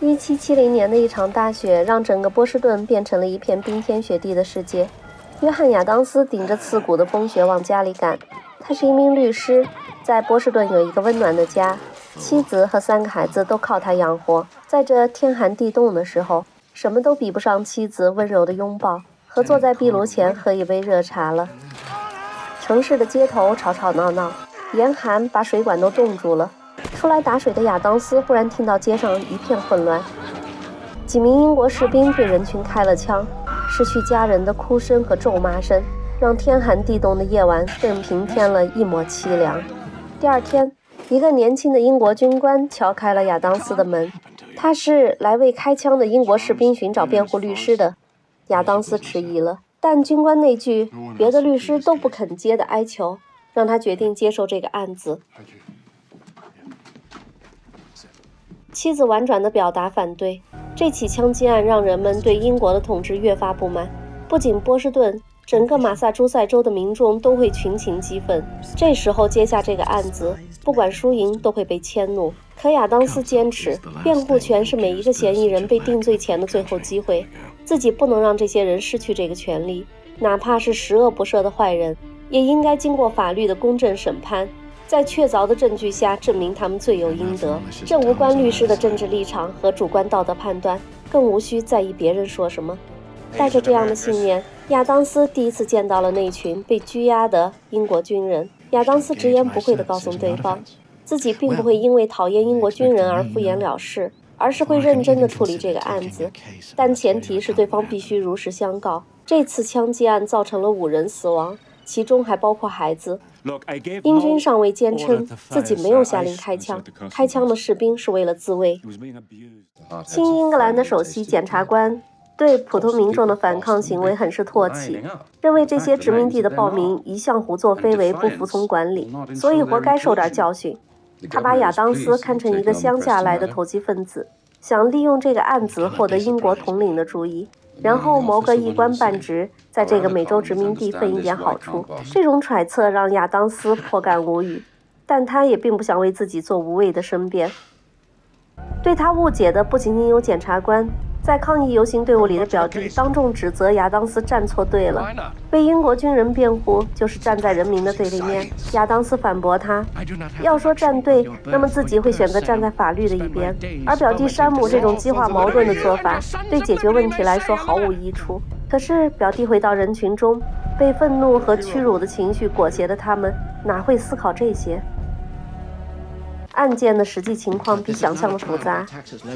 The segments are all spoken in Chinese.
1770年的一场大雪让整个波士顿变成了一片冰天雪地的世界。约翰·亚当斯顶着刺骨的风雪往家里赶。他是一名律师，在波士顿有一个温暖的家，妻子和3个孩子都靠他养活。在这天寒地冻的时候，什么都比不上妻子温柔的拥抱和坐在壁炉前喝一杯热茶了。城市的街头吵吵闹闹，严寒把水管都冻住了。出来打水的亚当斯忽然听到街上一片混乱，几名英国士兵对人群开了枪，失去家人的哭声和咒骂声让天寒地冻的夜晚更平添了一抹凄凉。第二天，一个年轻的英国军官敲开了亚当斯的门，他是来为开枪的英国士兵寻找辩护律师的。亚当斯迟疑了，但军官那句别的律师都不肯接的哀求让他决定接受这个案子。妻子婉转地表达反对，这起枪击案让人们对英国的统治越发不满，不仅波士顿，整个马萨诸塞州的民众都会群情激愤。这时候接下这个案子，不管输赢都会被迁怒。可亚当斯坚持，辩护权是每一个嫌疑人被定罪前的最后机会，自己不能让这些人失去这个权利，哪怕是十恶不赦的坏人，也应该经过法律的公正审判，在确凿的证据下证明他们罪有应得。这无关律师的政治立场和主观道德判断，更无需在意别人说什么。带着这样的信念，亚当斯第一次见到了那群被拘押的英国军人。亚当斯直言不讳地告诉对方，自己并不会因为讨厌英国军人而敷衍了事，而是会认真地处理这个案子，但前提是对方必须如实相告。这次枪击案造成了5人死亡，其中还包括孩子。英军上尉坚称自己没有下令开枪，开枪的士兵是为了自卫。新英格兰的首席检察官对普通民众的反抗行为很是唾弃，认为这些殖民地的暴民一向胡作非为，不服从管理，所以活该受点教训。他把亚当斯看成一个乡下来的投机分子，想利用这个案子获得英国统领的注意，然后谋个一官半职，在这个美洲殖民地分一点好处。这种揣测让亚当斯颇感无语，但他也并不想为自己做无谓的申辩。对他误解的不仅仅有检察官，在抗议游行队伍里的表弟当众指责亚当斯站错队了，为英国军人辩护就是站在人民的对立面。亚当斯反驳他，要说站队，那么自己会选择站在法律的一边，而表弟山姆这种激化矛盾的做法对解决问题来说毫无益处。可是表弟回到人群中，被愤怒和屈辱的情绪裹挟的他们哪会思考这些？案件的实际情况比想象的复杂。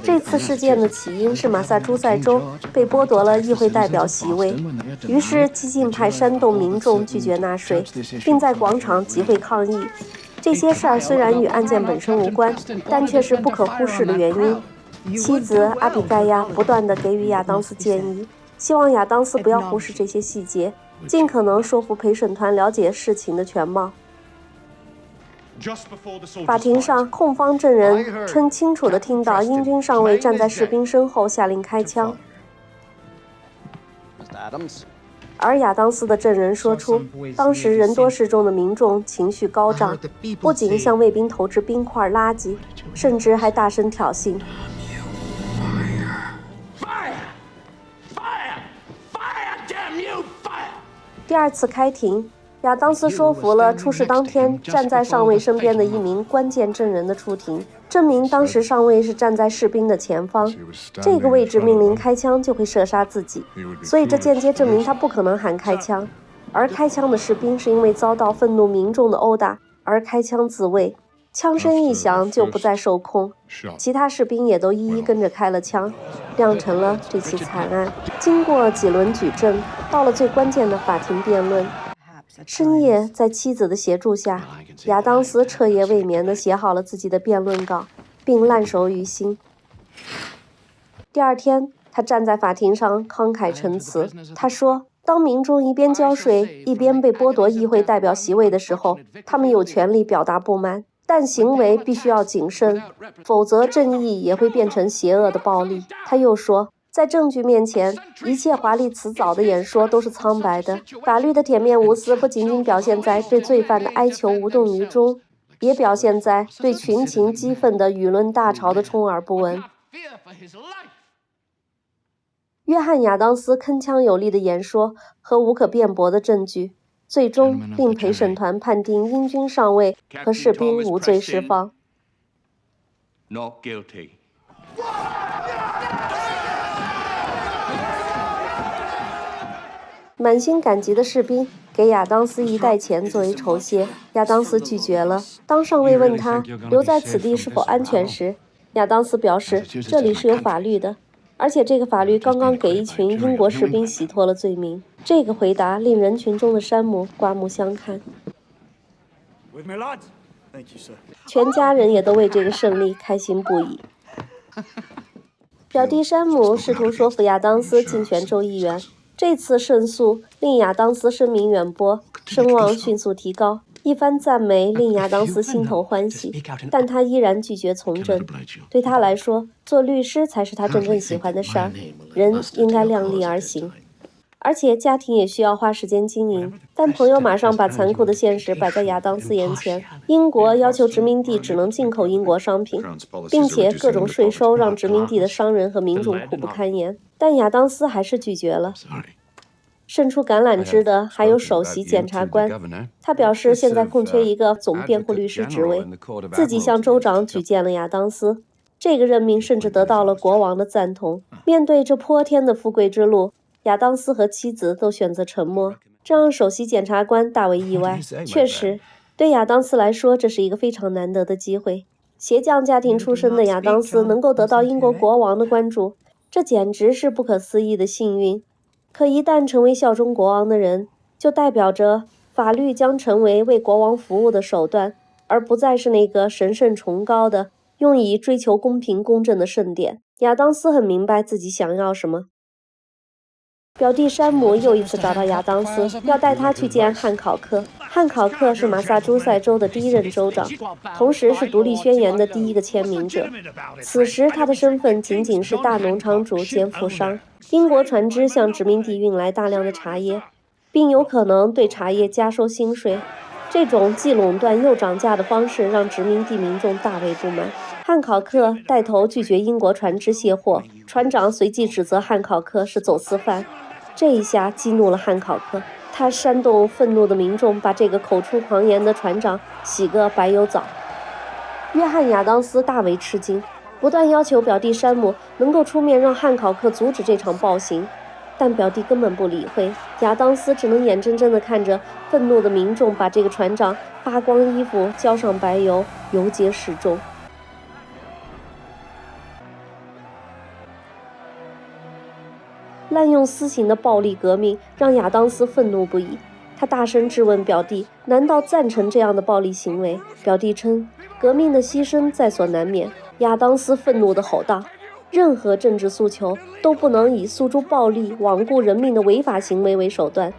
这次事件的起因是马萨诸塞州被剥夺了议会代表席位，于是激进派煽动民众拒绝纳税，并在广场集会抗议。这些事儿虽然与案件本身无关，但却是不可忽视的原因。妻子阿比盖亚不断地给予亚当斯建议，希望亚当斯不要忽视这些细节，尽可能说服陪审团了解事情的全貌。法庭上，控方证人称清楚地听到英军上尉站在士兵身后下令开枪，而亚当斯的证人说出，当时人多势众的民众情绪高涨，不仅向卫兵投掷冰块、垃圾，甚至还大声挑衅。第二次开庭，亚当斯说服了出事当天站在上尉身边的一名关键证人的出庭，证明当时上尉是站在士兵的前方，这个位置命令开枪就会射杀自己，所以这间接证明他不可能喊开枪。而开枪的士兵是因为遭到愤怒民众的殴打而开枪自卫，枪声一响就不再受控，其他士兵也都一一跟着开了枪，酿成了这起惨案。经过几轮举证，到了最关键的法庭辩论。深夜，在妻子的协助下，亚当斯彻夜未眠地写好了自己的辩论稿，并烂熟于心。第二天，他站在法庭上慷慨陈词。他说，当民众一边交税，一边被剥夺议会代表席位的时候，他们有权利表达不满，但行为必须要谨慎，否则正义也会变成邪恶的暴力。他又说，在证据面前，一切华丽辞藻的演说都是苍白的。法律的铁面无私不仅仅表现在对罪犯的哀求无动于衷，也表现在对群情激愤的舆论大潮的充耳不闻。约翰·亚当斯铿锵有力的演说和无可辩驳的证据，最终令陪审团判定英军上尉和士兵无罪释放。Not guilty. 满心感激的士兵给亚当斯一袋钱作为酬谢，亚当斯拒绝了。当上尉问他留在此地是否安全时，亚当斯表示这里是有法律的，而且这个法律刚刚给一群英国士兵洗脱了罪名。这个回答令人群中的山姆刮目相看，全家人也都为这个胜利开心不已。表弟山姆试图说服亚当斯竞选州议员，这次胜诉令亚当斯声名远播，声望迅速提高。一番赞美令亚当斯心头欢喜，但他依然拒绝从政。对他来说，做律师才是他真正喜欢的事儿。人应该量力而行，而且家庭也需要花时间经营。但朋友马上把残酷的现实摆在亚当斯眼前：英国要求殖民地只能进口英国商品，并且各种税收让殖民地的商人和民众苦不堪言。但亚当斯还是拒绝了。伸出橄榄枝的还有首席检察官，他表示现在空缺一个总辩护律师职位，自己向州长举荐了亚当斯。这个任命甚至得到了国王的赞同。面对这泼天的富贵之路，亚当斯和妻子都选择沉默，这让首席检察官大为意外。确实，对亚当斯来说，这是一个非常难得的机会。鞋匠家庭出身的亚当斯能够得到英国国王的关注，这简直是不可思议的幸运。可一旦成为效忠国王的人，就代表着法律将成为为国王服务的手段，而不再是那个神圣崇高的用以追求公平公正的圣典。亚当斯很明白自己想要什么。表弟山姆又一次找到亚当斯，要带他去见汉考克。汉考克是马萨诸塞州的第一任州长，同时是独立宣言的第一个签名者。此时他的身份仅仅是大农场主兼富商。英国船只向殖民地运来大量的茶叶，并有可能对茶叶加收新税。这种既垄断又涨价的方式让殖民地民众大为不满。汉考克带头拒绝英国船只卸货，船长随即指责汉考克是走私犯。这一下激怒了汉考克，他煽动愤怒的民众，把这个口出狂言的船长洗个白油澡。约翰·亚当斯大为吃惊，不断要求表弟山姆能够出面让汉考克阻止这场暴行，但表弟根本不理会。亚当斯只能眼睁睁地看着愤怒的民众把这个船长扒光衣服，浇上白油，游街示众。滥用私刑的暴力革命让亚当斯愤怒不已，他大声质问表弟难道赞成这样的暴力行为。表弟称革命的牺牲在所难免。亚当斯愤怒地吼道，任何政治诉求都不能以诉诸暴力罔顾人命的违法行为为手段。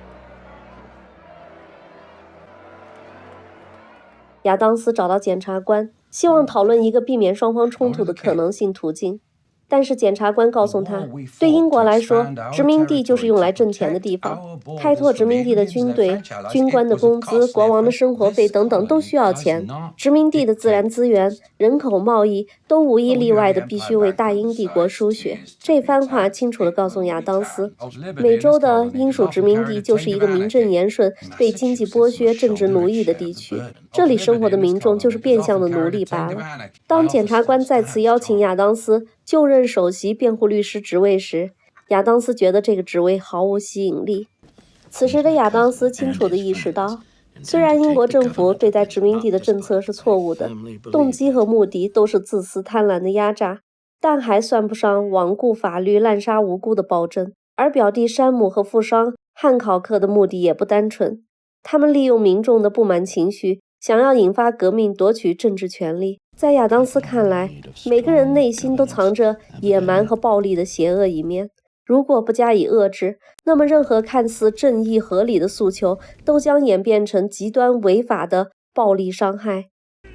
亚当斯找到检察官，希望讨论一个避免双方冲突的可能性途径。但是检察官告诉他，对英国来说，殖民地就是用来挣钱的地方，开拓殖民地的军队、军官的工资、国王的生活费等等都需要钱。殖民地的自然资源、人口贸易都无一例外的必须为大英帝国输血。这番话清楚地告诉亚当斯，美洲的英属殖民地就是一个名正言顺被经济剥削、政治奴役的地区，这里生活的民众就是变相的奴隶罢了。当检察官再次邀请亚当斯就任首席辩护律师职位时，亚当斯觉得这个职位毫无吸引力。此时的亚当斯清楚地意识到，虽然英国政府对待殖民地的政策是错误的，动机和目的都是自私贪婪的压榨，但还算不上罔顾法律、滥杀无辜的暴政。而表弟山姆和富商汉考克的目的也不单纯，他们利用民众的不满情绪，想要引发革命，夺取政治权利。在亚当斯看来，每个人内心都藏着野蛮和暴力的邪恶一面，如果不加以遏制，那么任何看似正义合理的诉求都将演变成极端违法的暴力伤害。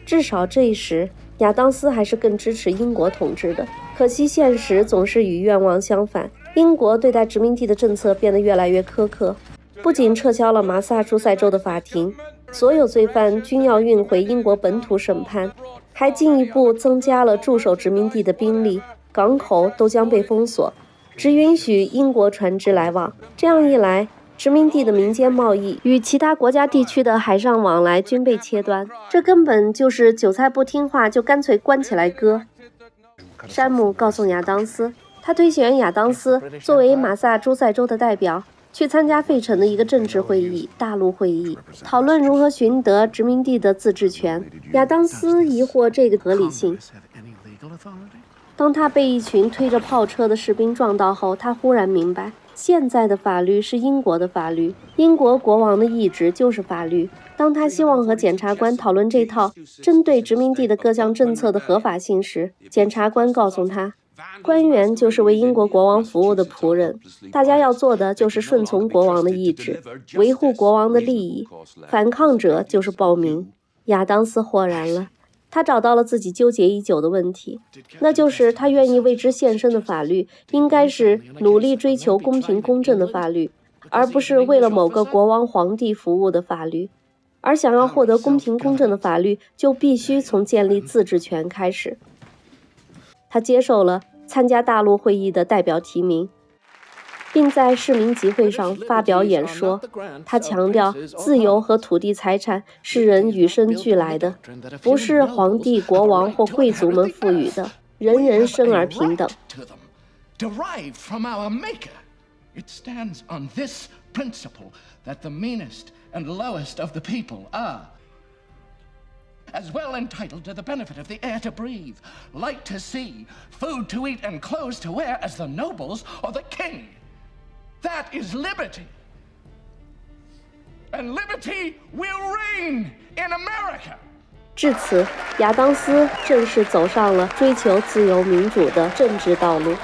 至少这时，亚当斯还是更支持英国统治的。可惜现实总是与愿望相反，英国对待殖民地的政策变得越来越苛刻，不仅撤销了马萨诸塞州的法庭，所有罪犯均要运回英国本土审判，还进一步增加了驻守殖民地的兵力。港口都将被封锁，只允许英国船只来往。这样一来，殖民地的民间贸易与其他国家地区的海上往来均被切断，这根本就是韭菜不听话就干脆关起来割。山姆告诉亚当斯，他推选亚当斯作为马萨诸塞州的代表，去参加费城的一个政治会议——大陆会议，讨论如何寻得殖民地的自治权。亚当斯疑惑这个合理性。当他被一群推着炮车的士兵撞到后，他忽然明白，现在的法律是英国的法律，英国国王的意志就是法律。当他希望和检察官讨论这套针对殖民地的各项政策的合法性时，检察官告诉他，官员就是为英国国王服务的仆人，大家要做的就是顺从国王的意志，维护国王的利益，反抗者就是暴民。亚当斯豁然了，他找到了自己纠结已久的问题，那就是他愿意为之献身的法律应该是努力追求公平公正的法律，而不是为了某个国王皇帝服务的法律。而想要获得公平公正的法律，就必须从建立自治权开始。他接受了参加大陆会议的代表提名，并在市民集会上发表演说。他强调，自由和土地财产是人与生俱来的，不是皇帝、国王或贵族们赋予的，人人生而平等。Derived from our Maker. It stands on this principle that the meanest and lowest of the people are as well entitled to the benefit of the air to breathe, light to see, food to eat, and clothes to wear as the nobles or the king. That is liberty. And liberty will reign in America. 至此，亚当斯正式走上了追求自由民主的政治道路。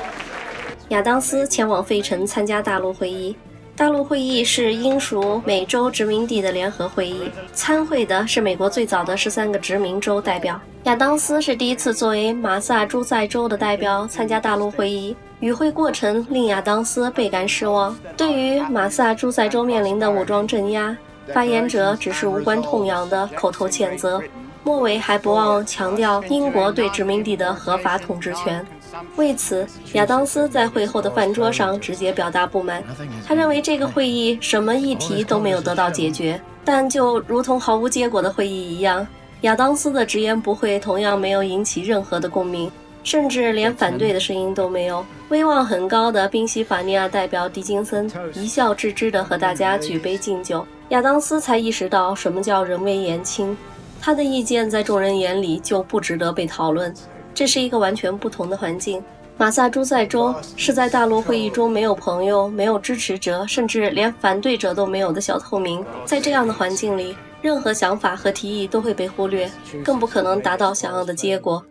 亚当斯前往费城参加大陆会议。大陆会议是英属美洲殖民地的联合会议，参会的是美国最早的13个殖民州代表。亚当斯是第一次作为马萨诸塞州的代表参加大陆会议，与会过程令亚当斯倍感失望。对于马萨诸塞州面临的武装镇压，发言者只是无关痛痒的口头谴责，末尾还不忘强调英国对殖民地的合法统治权。为此，亚当斯在会后的饭桌上直接表达不满。他认为这个会议什么议题都没有得到解决，但就如同毫无结果的会议一样，亚当斯的直言不讳同样没有引起任何的共鸣，甚至连反对的声音都没有。威望很高的宾夕法尼亚代表狄金森一笑置之地和大家举杯敬酒。亚当斯才意识到什么叫人微言轻，他的意见在众人眼里就不值得被讨论。这是一个完全不同的环境。马萨诸塞州是在大陆会议中没有朋友、没有支持者，甚至连反对者都没有的小透明。在这样的环境里，任何想法和提议都会被忽略，更不可能达到想要的结果。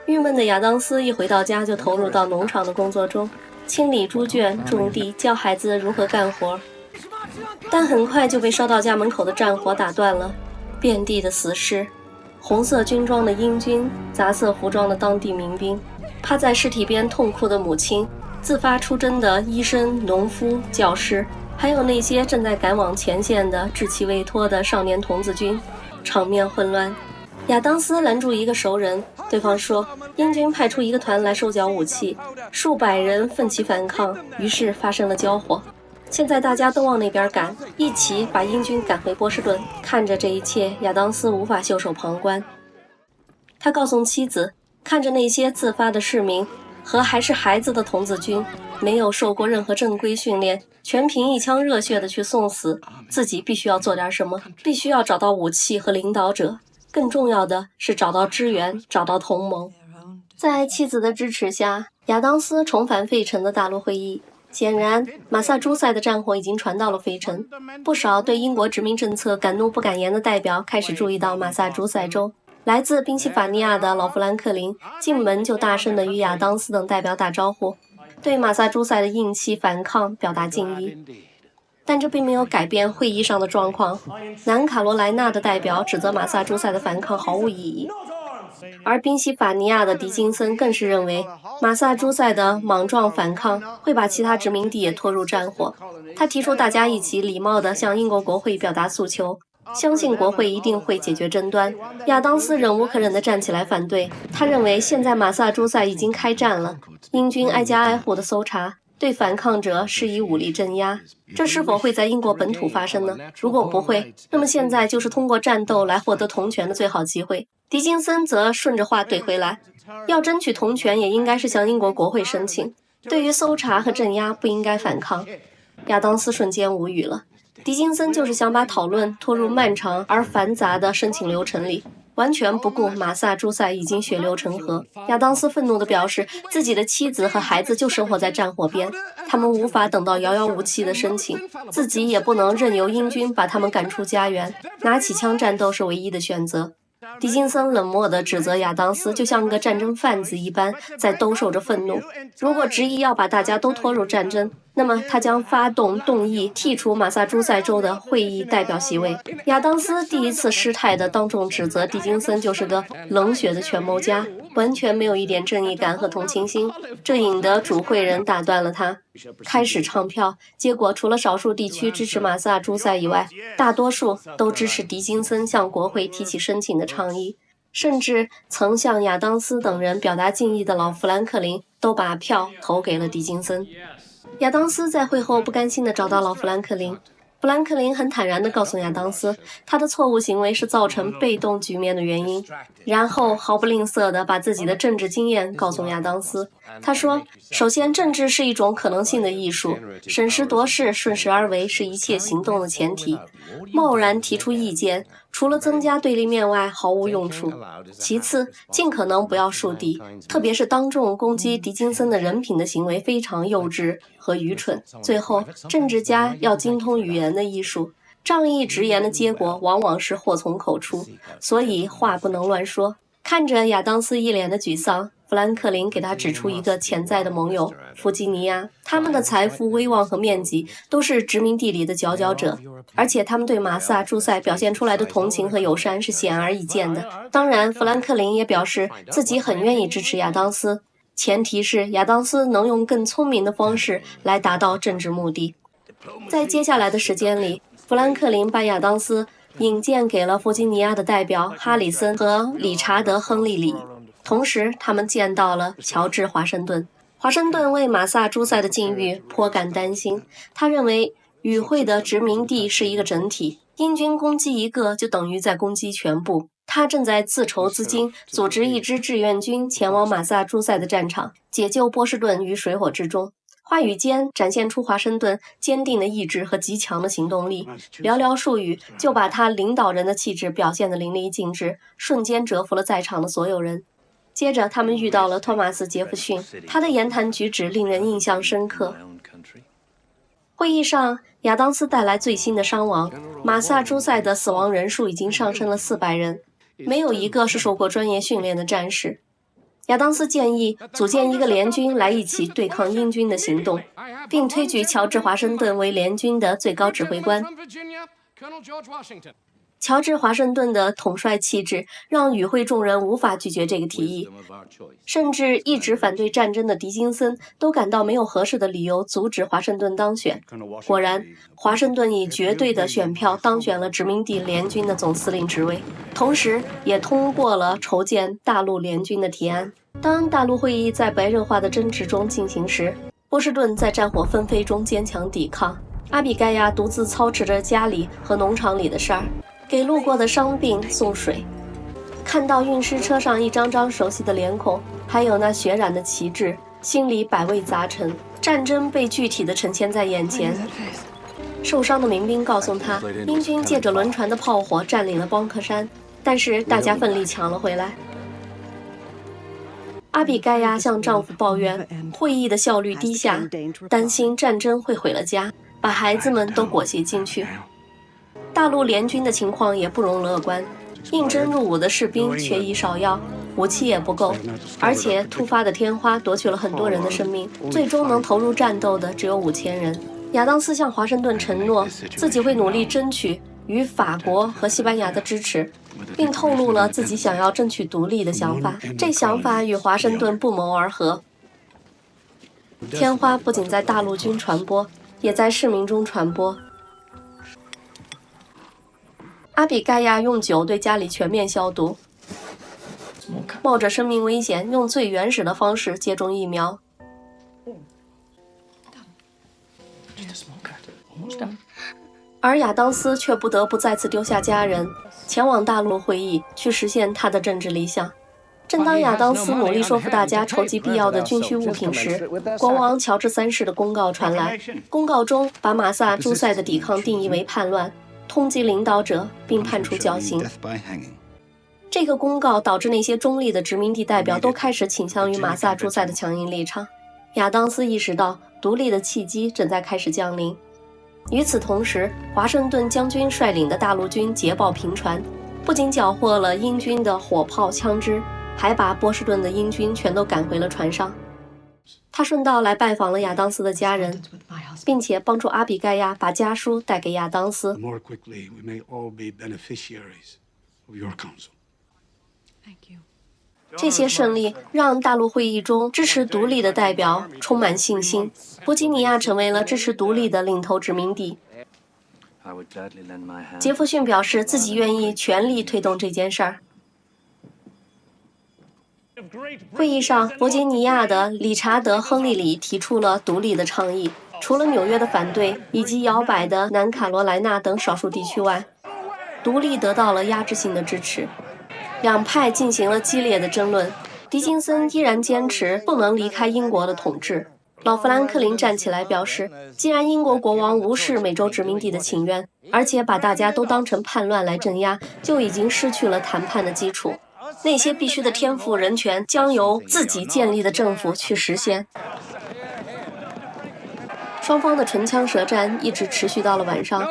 郁闷的亚当斯一回到家就投入到农场的工作中，清理猪圈、种地，教孩子如何干活。但很快就被烧到家门口的战火打断了，遍地的死尸。红色军装的英军，杂色服装的当地民兵，趴在尸体边痛哭的母亲，自发出征的医生、农夫、教师，还有那些正在赶往前线的稚气未脱的少年童子军，场面混乱。亚当斯拦住一个熟人，对方说英军派出一个团来收缴武器，数百人奋起反抗，于是发生了交火。现在大家都往那边赶，一起把英军赶回波士顿。看着这一切，亚当斯无法袖手旁观。他告诉妻子，看着那些自发的市民和还是孩子的童子军，没有受过任何正规训练，全凭一腔热血的去送死，自己必须要做点什么，必须要找到武器和领导者，更重要的是找到支援，找到同盟。在妻子的支持下，亚当斯重返费城的大陆会议。显然，马萨诸塞的战火已经传到了费城，不少对英国殖民政策敢怒不敢言的代表开始注意到马萨诸塞州。来自宾夕法尼亚的老富兰克林进门就大声地与亚当斯等代表打招呼，对马萨诸塞的硬气反抗表达敬意。但这并没有改变会议上的状况。南卡罗来纳的代表指责马萨诸塞的反抗毫无意义，而宾夕法尼亚的狄金森更是认为马萨诸塞的莽撞反抗会把其他殖民地也拖入战火。他提出大家一起礼貌地向英国国会表达诉求，相信国会一定会解决争端。亚当斯忍无可忍地站起来反对，他认为现在马萨诸塞已经开战了，英军挨家挨户的搜查，对反抗者施以武力镇压。这是否会在英国本土发生呢？如果不会，那么现在就是通过战斗来获得同权的最好机会。狄金森则顺着话怼回来，要争取同权也应该是向英国国会申请，对于搜查和镇压不应该反抗。亚当斯瞬间无语了。狄金森就是想把讨论拖入漫长而繁杂的申请流程里，完全不顾马萨诸塞已经血流成河。亚当斯愤怒地表示，自己的妻子和孩子就生活在战火边，他们无法等到遥遥无期的申请，自己也不能任由英军把他们赶出家园，拿起枪战斗是唯一的选择。狄金森冷漠地指责亚当斯就像个战争贩子一般在兜售着愤怒，如果执意要把大家都拖入战争，那么他将发动动议剔除马萨诸塞州的会议代表席位。亚当斯第一次失态地当众指责狄金森就是个冷血的权谋家，完全没有一点正义感和同情心，这引得主会人打断了他，开始唱票。结果除了少数地区支持马萨诸塞以外，大多数都支持狄金森向国会提起申请的倡议，甚至曾向亚当斯等人表达敬意的老富兰克林都把票投给了狄金森。亚当斯在会后不甘心地找到老富兰克林，富兰克林很坦然地告诉亚当斯，他的错误行为是造成被动局面的原因，然后毫不吝啬地把自己的政治经验告诉亚当斯。他说，首先政治是一种可能性的艺术，审时度势，顺势而为是一切行动的前提，贸然提出意见除了增加对立面外毫无用处。其次，尽可能不要树敌，特别是当众攻击狄金森的人品的行为非常幼稚和愚蠢。最后，政治家要精通语言的艺术，仗义直言的结果往往是祸从口出，所以话不能乱说。看着亚当斯一脸的沮丧，富兰克林给他指出一个潜在的盟友弗吉尼亚，他们的财富、威望和面积都是殖民地里的佼佼者，而且他们对马萨诸塞表现出来的同情和友善是显而易见的。当然，富兰克林也表示自己很愿意支持亚当斯，前提是亚当斯能用更聪明的方式来达到政治目的。在接下来的时间里，富兰克林把亚当斯引荐给了弗吉尼亚的代表哈里森和理查德·亨利里，同时他们见到了乔治·华盛顿。华盛顿为马萨诸塞的境遇颇感担心，他认为与会的殖民地是一个整体，英军攻击一个就等于在攻击全部。他正在自筹资金，组织一支志愿军前往马萨诸塞的战场，解救波士顿于水火之中。话语间展现出华盛顿坚定的意志和极强的行动力，寥寥数语就把他领导人的气质表现得淋漓尽致，瞬间折服了在场的所有人。接着他们遇到了托马斯·杰弗逊，他的言谈举止令人印象深刻。会议上，亚当斯带来最新的伤亡，马萨诸塞的死亡人数已经上升了400人，没有一个是受过专业训练的战士。亚当斯建议组建一个联军来一起对抗英军的行动，并推举乔治·华盛顿为联军的最高指挥官。乔治·华盛顿的统帅气质让与会众人无法拒绝这个提议，甚至一直反对战争的狄金森都感到没有合适的理由阻止华盛顿当选。果然，华盛顿以绝对的选票当选了殖民地联军的总司令职位，同时也通过了筹建大陆联军的提案。当大陆会议在白热化的争执中进行时，波士顿在战火纷飞中坚强抵抗，阿比盖亚独自操持着家里和农场里的事儿，给路过的伤病送水。看到运尸车上一张张熟悉的脸孔，还有那血染的旗帜，心里百味杂陈。战争被具体地呈现在眼前。受伤的民兵告诉他，英军借着轮船的炮火占领了邦克山，但是大家奋力抢了回来。阿比盖亚向丈夫抱怨会议的效率低下，担心战争会毁了家，把孩子们都裹挟进去。大陆联军的情况也不容乐观，应征入伍的士兵缺医少药，武器也不够，而且突发的天花夺去了很多人的生命，最终能投入战斗的只有5000人。亚当斯向华盛顿承诺自己会努力争取与法国和西班牙的支持，并透露了自己想要争取独立的想法。这想法与华盛顿不谋而合。天花不仅在大陆军传播，也在市民中传播。阿阿比盖亚用酒对家里全面消毒，冒着生命危险，用最原始的方式接种疫苗。而亚当斯却不得不再次丢下家人，前往大陆会议，去实现他的政治理想。正当亚当斯努力说服大家筹集必要的军需物品时，国王乔治三世的公告传来。公告中把马萨诸塞的抵抗定义为叛乱，通缉领导者，并判处绞刑。这个公告导致那些中立的殖民地代表都开始倾向于马萨诸塞的强硬立场。亚当斯意识到独立的契机正在开始降临。与此同时，华盛顿将军率领的大陆军捷报频传，不仅缴获了英军的火炮枪支，还把波士顿的英军全都赶回了船上。他顺道来拜访了亚当斯的家人，并且帮助阿比盖亚把家书带给亚当斯。这些胜利让大陆会议中支持独立的代表充满信心，弗吉尼亚成为了支持独立的领头殖民地。杰弗逊表示自己愿意全力推动这件事儿。会议上，弗吉尼亚的理查德·亨利里提出了独立的倡议。除了纽约的反对以及摇摆的南卡罗来纳等少数地区外，独立得到了压制性的支持。两派进行了激烈的争论。狄金森依然坚持不能离开英国的统治。老富兰克林站起来表示，既然英国国王无视美洲殖民地的请愿，而且把大家都当成叛乱来镇压，就已经失去了谈判的基础。那些必须的天赋人权将由自己建立的政府去实现。双方的唇枪舌战一直持续到了晚上。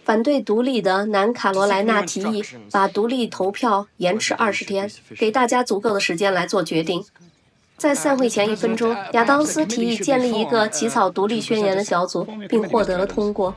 反对独立的南卡罗来纳提议把独立投票延迟20天，给大家足够的时间来做决定。在散会前1分钟，亚当斯提议建立一个起草独立宣言的小组，并获得了通过。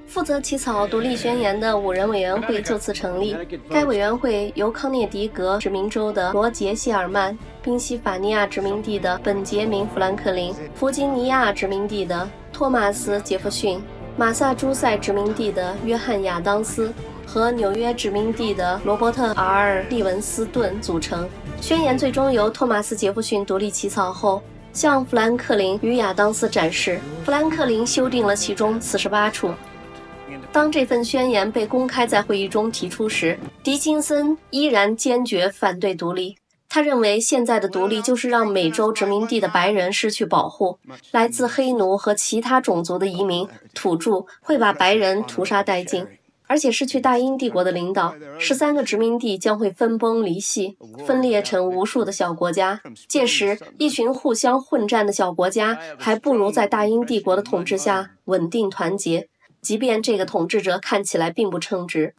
负责起草独立宣言的5人委员会就此成立。该委员会由康涅狄格殖民州的罗杰·谢尔曼、宾夕法尼亚殖民地的本杰明·富兰克林、弗吉尼亚殖民地的托马斯·杰弗逊、马萨诸塞殖民地的约翰·亚当斯和纽约殖民地的罗伯特 ·R. 利文斯顿组成。宣言最终由托马斯·杰弗逊独立起草后，向富兰克林与亚当斯展示。富兰克林修订了其中48处。当这份宣言被公开在会议中提出时，狄金森依然坚决反对独立。他认为现在的独立就是让美洲殖民地的白人失去保护，来自黑奴和其他种族的移民土著会把白人屠杀殆尽，而且失去大英帝国的领导，13个殖民地将会分崩离析，分裂成无数的小国家。届时，一群互相混战的小国家还不如在大英帝国的统治下稳定团结，即便这个统治者看起来并不称职。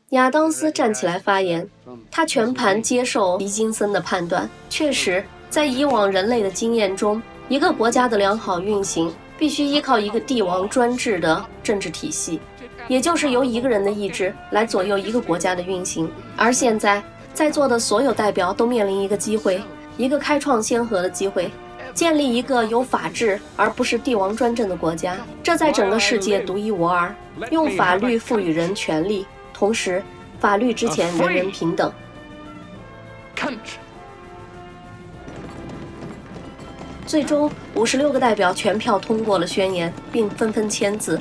亚当斯站起来发言，他全盘接受狄金森的判断。确实，在以往人类的经验中，一个国家的良好运行必须依靠一个帝王专制的政治体系，也就是由一个人的意志来左右一个国家的运行。而现在，在座的所有代表都面临一个机会，一个开创先河的机会，建立一个有法治而不是帝王专政的国家，这在整个世界独一无二。用法律赋予人权利，同时法律之前人人平等。最终56个代表全票通过了宣言，并纷纷签字。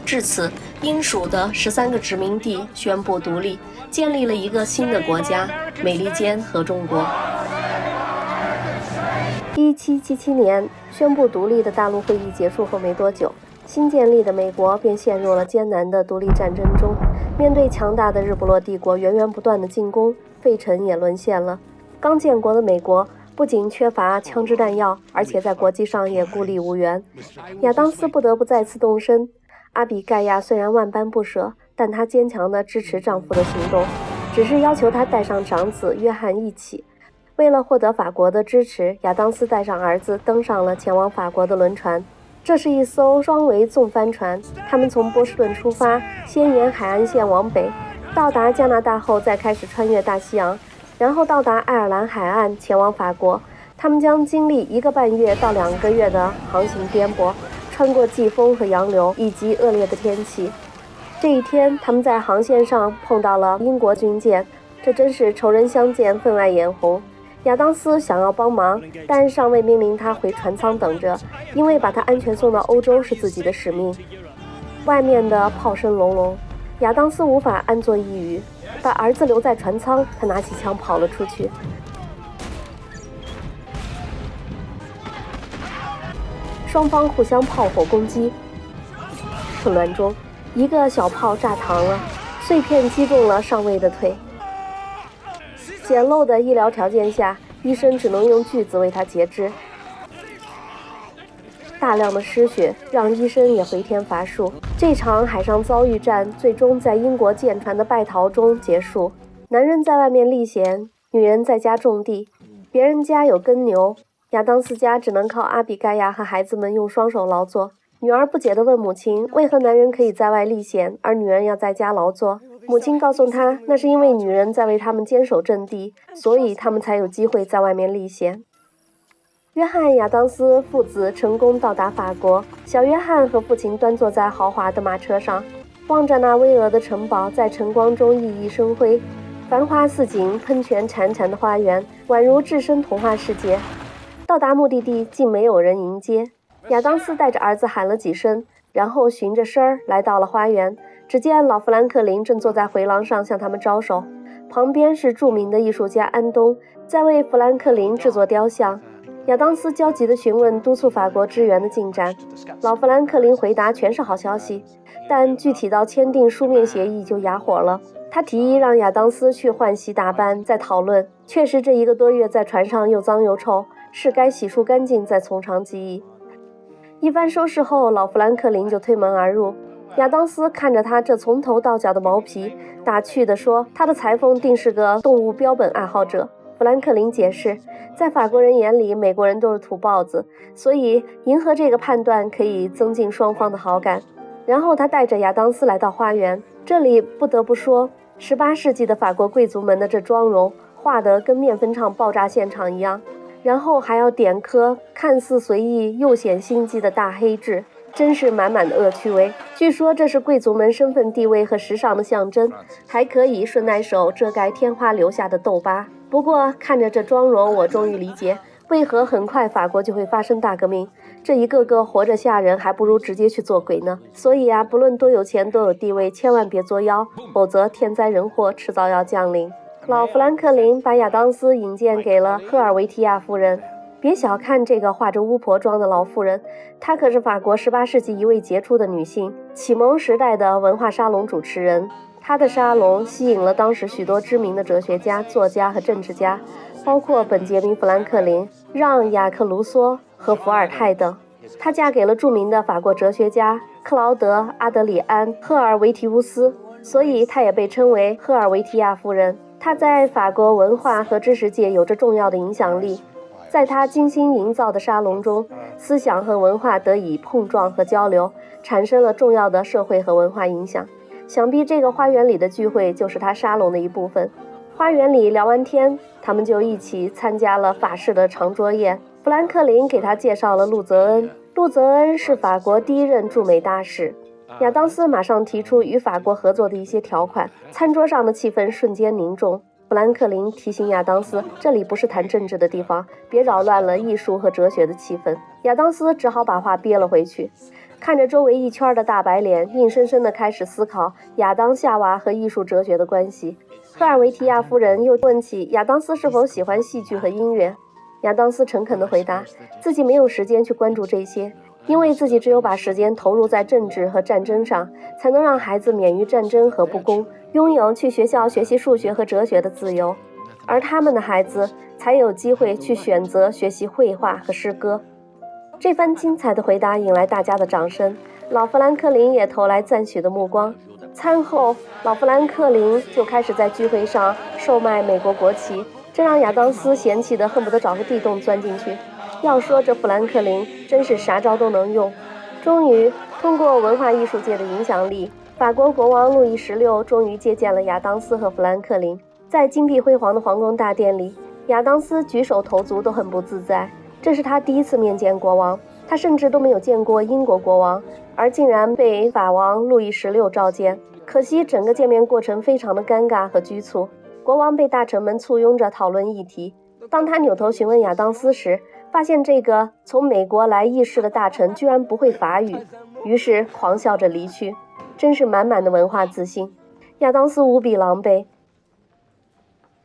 至此，英属的13个殖民地宣布独立，建立了一个新的国家——美利坚合众国。1777年宣布独立的大陆会议结束后没多久，新建立的美国便陷入了艰难的独立战争中。面对强大的日不落帝国源源不断的进攻，费城也沦陷了。刚建国的美国不仅缺乏枪支弹药，而且在国际上也孤立无援。亚当斯不得不再次动身。阿比盖亚虽然万般不舍，但她坚强地支持丈夫的行动，只是要求他带上长子约翰一起。为了获得法国的支持，亚当斯带上儿子登上了前往法国的轮船。这是一艘双桅纵帆船，他们从波士顿出发，先沿海岸线往北，到达加拿大后再开始穿越大西洋，然后到达爱尔兰海岸前往法国。他们将经历1个半月到2个月的航行颠簸，穿过季风和洋流以及恶劣的天气。这一天，他们在航线上碰到了英国军舰，这真是仇人相见，分外眼红。亚当斯想要帮忙，但上尉命令他回船舱等着，因为把他安全送到欧洲是自己的使命。外面的炮声隆隆，亚当斯无法安坐一隅，把儿子留在船舱，他拿起枪跑了出去。双方互相炮火攻击，混乱中，一个小炮炸膛了，碎片击中了上尉的腿。简陋的医疗条件下，医生只能用锯子为他截肢。大量的失血让医生也回天乏术。这场海上遭遇战最终在英国舰船的败逃中结束。男人在外面历险，女人在家种地。别人家有耕牛，亚当斯家只能靠阿比盖亚和孩子们用双手劳作。女儿不解地问母亲，为何男人可以在外历险，而女人要在家劳作？母亲告诉她，那是因为女人在为他们坚守阵地，所以他们才有机会在外面历险。约翰·亚当斯父子成功到达法国，小约翰和父亲端坐在豪华的马车上，望着那巍峨的城堡在晨光中熠熠生辉，繁花似锦，喷泉潺潺的花园，宛如置身童话世界。到达目的地，竟没有人迎接。亚当斯带着儿子喊了几声，然后循着声儿来到了花园。只见老富兰克林正坐在回廊上向他们招手，旁边是著名的艺术家安东，在为富兰克林制作雕像。亚当斯焦急地询问督促法国支援的进展，老富兰克林回答全是好消息，但具体到签订书面协议就哑火了。他提议让亚当斯去换洗打扮再讨论，确实这1个多月在船上又脏又臭，是该洗漱干净再从长计议。一番收拾后，老富兰克林就推门而入。亚当斯看着他这从头到脚的毛皮，打趣地说，他的裁缝定是个动物标本爱好者。富兰克林解释，在法国人眼里，美国人都是土包子，所以迎合这个判断可以增进双方的好感。然后他带着亚当斯来到花园，这里不得不说，18世纪的法国贵族们的这妆容画得跟面粉厂爆炸现场一样，然后还要点颗看似随意又显心机的大黑痣，真是满满的恶趣味。据说这是贵族们身份地位和时尚的象征，还可以顺带手遮盖天花留下的痘疤。不过看着这妆容，我终于理解为何很快法国就会发生大革命，这一个个活着吓人，还不如直接去做鬼呢。所以啊，不论多有钱多有地位，千万别作妖，否则天灾人祸迟早要降临。老富兰克林把亚当斯引荐给了赫尔维提亚夫人。别小看这个化着巫婆妆的老妇人，她可是法国18世纪一位杰出的女性，启蒙时代的文化沙龙主持人。她的沙龙吸引了当时许多知名的哲学家、作家和政治家，包括本杰明·富兰克林、让·雅克·卢梭和伏尔泰等。她嫁给了著名的法国哲学家克劳德·阿德里安·赫尔维提乌斯，所以她也被称为赫尔维提亚夫人。她在法国文化和知识界有着重要的影响力。在她精心营造的沙龙中，思想和文化得以碰撞和交流，产生了重要的社会和文化影响。想必这个花园里的聚会就是她沙龙的一部分。花园里聊完天，他们就一起参加了法式的长桌宴。富兰克林给他介绍了陆泽恩，陆泽恩是法国第1任驻美大使。亚当斯马上提出与法国合作的一些条款，餐桌上的气氛瞬间凝重。富兰克林提醒亚当斯，这里不是谈政治的地方，别扰乱了艺术和哲学的气氛。亚当斯只好把话憋了回去，看着周围一圈的大白脸，硬生生地开始思考亚当夏娃和艺术哲学的关系。赫尔维提亚夫人又问起亚当斯是否喜欢戏剧和音乐。亚当斯诚恳地回答，自己没有时间去关注这些，因为自己只有把时间投入在政治和战争上，才能让孩子免于战争和不公，拥有去学校学习数学和哲学的自由，而他们的孩子才有机会去选择学习绘画和诗歌。这番精彩的回答引来大家的掌声，老富兰克林也投来赞许的目光。餐后，老富兰克林就开始在聚会上售卖美国国旗，这让亚当斯嫌弃的恨不得找个地洞钻进去。要说这富兰克林真是啥招都能用。终于，通过文化艺术界的影响力，法国国王路易16终于接见了亚当斯和富兰克林。在金碧辉煌的皇宫大殿里，亚当斯举手投足都很不自在，这是他第1次面见国王。他甚至都没有见过英国国王，而竟然被法王路易16召见。可惜整个见面过程非常的尴尬和局促，国王被大臣们簇拥着讨论议题。当他扭头询问亚当斯时，发现这个从美国来议事的大臣居然不会法语，于是狂笑着离去，真是满满的文化自信。亚当斯无比狼狈。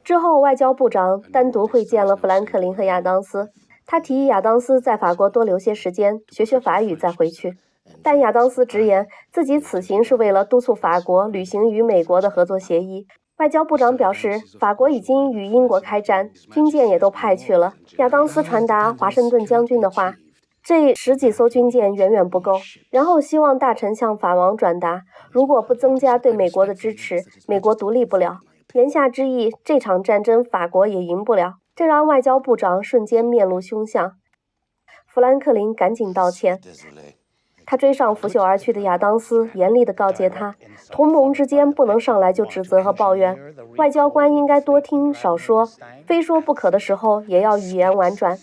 之后外交部长单独会见了富兰克林和亚当斯，他提议亚当斯在法国多留些时间，学法语再回去。但亚当斯直言自己此行是为了督促法国履行与美国的合作协议。外交部长表示，法国已经与英国开战，军舰也都派去了。亚当斯传达华盛顿将军的话，这10几艘军舰远远不够，然后希望大臣向法王转达，如果不增加对美国的支持，美国独立不了。言下之意，这场战争法国也赢不了，这让外交部长瞬间面露凶相。富兰克林赶紧道歉，他追上拂袖而去的亚当斯，严厉地告诫他，同盟之间不能上来就指责和抱怨，外交官应该多听少说，非说不可的时候也要语言婉转。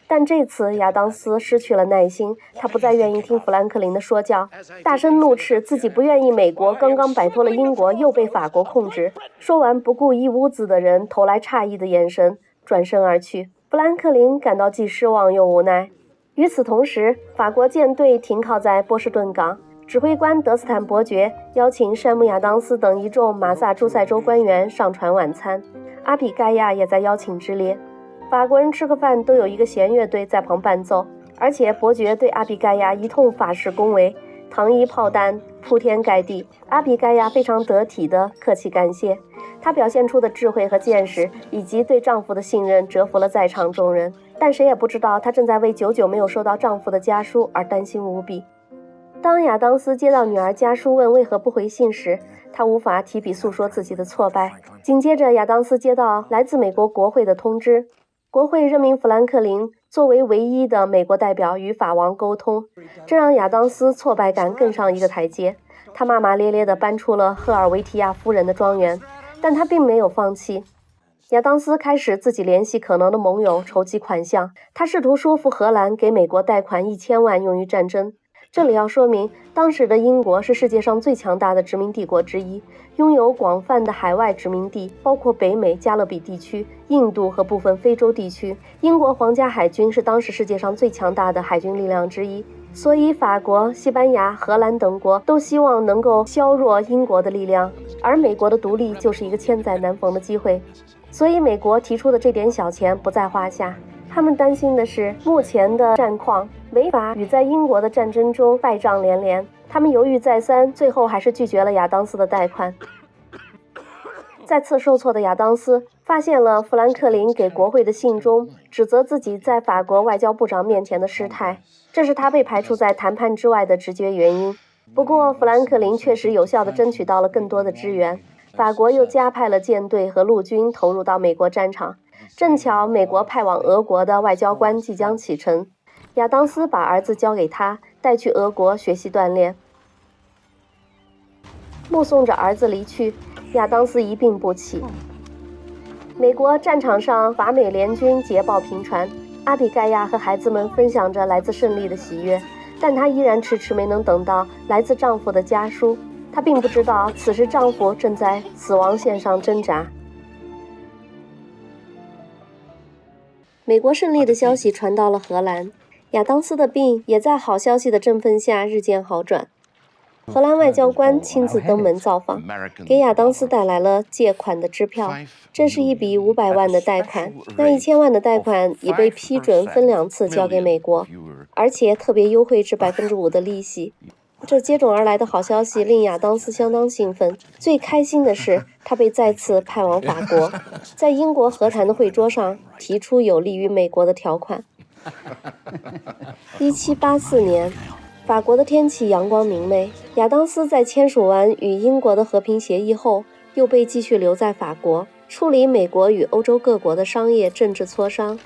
但这次亚当斯失去了耐心，他不再愿意听富兰克林的说教，大声怒斥自己不愿意美国刚刚摆脱了英国又被法国控制。说完不顾一屋子的人投来诧异的眼神，转身而去。富兰克林感到既失望又无奈。与此同时，法国舰队停靠在波士顿港，指挥官德斯坦伯爵邀请山姆亚当斯等一众马萨诸塞州官员上船晚餐，阿比盖亚也在邀请之列。法国人吃个饭都有一个弦乐队在旁伴奏，而且伯爵对阿比盖亚一通法式恭维，糖衣炮弹铺天盖地。阿比盖亚非常得体地客气感谢，她表现出的智慧和见识以及对丈夫的信任折服了在场众人，但谁也不知道她正在为久久没有收到丈夫的家书而担心无比。当亚当斯接到女儿家书问为何不回信时，他无法提笔诉说自己的挫败。紧接着亚当斯接到来自美国国会的通知，国会任命富兰克林作为唯一的美国代表与法王沟通，这让亚当斯挫败感更上一个台阶。他骂骂咧咧地搬出了赫尔维提亚夫人的庄园，但他并没有放弃。亚当斯开始自己联系可能的盟友筹集款项，他试图说服荷兰给美国贷款1000万用于战争。这里要说明，当时的英国是世界上最强大的殖民帝国之一，拥有广泛的海外殖民地，包括北美、加勒比地区、印度和部分非洲地区。英国皇家海军是当时世界上最强大的海军力量之一，所以法国、西班牙、荷兰等国都希望能够削弱英国的力量，而美国的独立就是一个千载难逢的机会。所以美国提出的这点小钱不在话下。他们担心的是目前的战况没法与在英国的战争中败仗连连，他们犹豫再三，最后还是拒绝了亚当斯的贷款。再次受挫的亚当斯发现了富兰克林给国会的信中指责自己在法国外交部长面前的失态，这是他被排除在谈判之外的直接原因。不过富兰克林确实有效地争取到了更多的支援，法国又加派了舰队和陆军投入到美国战场。正巧美国派往俄国的外交官即将启程，亚当斯把儿子交给他，带去俄国学习锻炼。目送着儿子离去，亚当斯一病不起。美国战场上，法美联军捷报频传，阿比盖亚和孩子们分享着来自胜利的喜悦，但她依然迟迟没能等到来自丈夫的家书。她并不知道，此时丈夫正在死亡线上挣扎。美国胜利的消息传到了荷兰，亚当斯的病也在好消息的振奋下日渐好转。荷兰外交官亲自登门造访，给亚当斯带来了借款的支票，这是一笔500万的贷款，那1000万的贷款已被批准分2次交给美国，而且特别优惠至5%的利息。这接踵而来的好消息令亚当斯相当兴奋，最开心的是他被再次派往法国，在英国和谈的会桌上提出有利于美国的条款。1784年，法国的天气阳光明媚，亚当斯在签署完与英国的和平协议后，又被继续留在法国，处理美国与欧洲各国的商业政治磋商。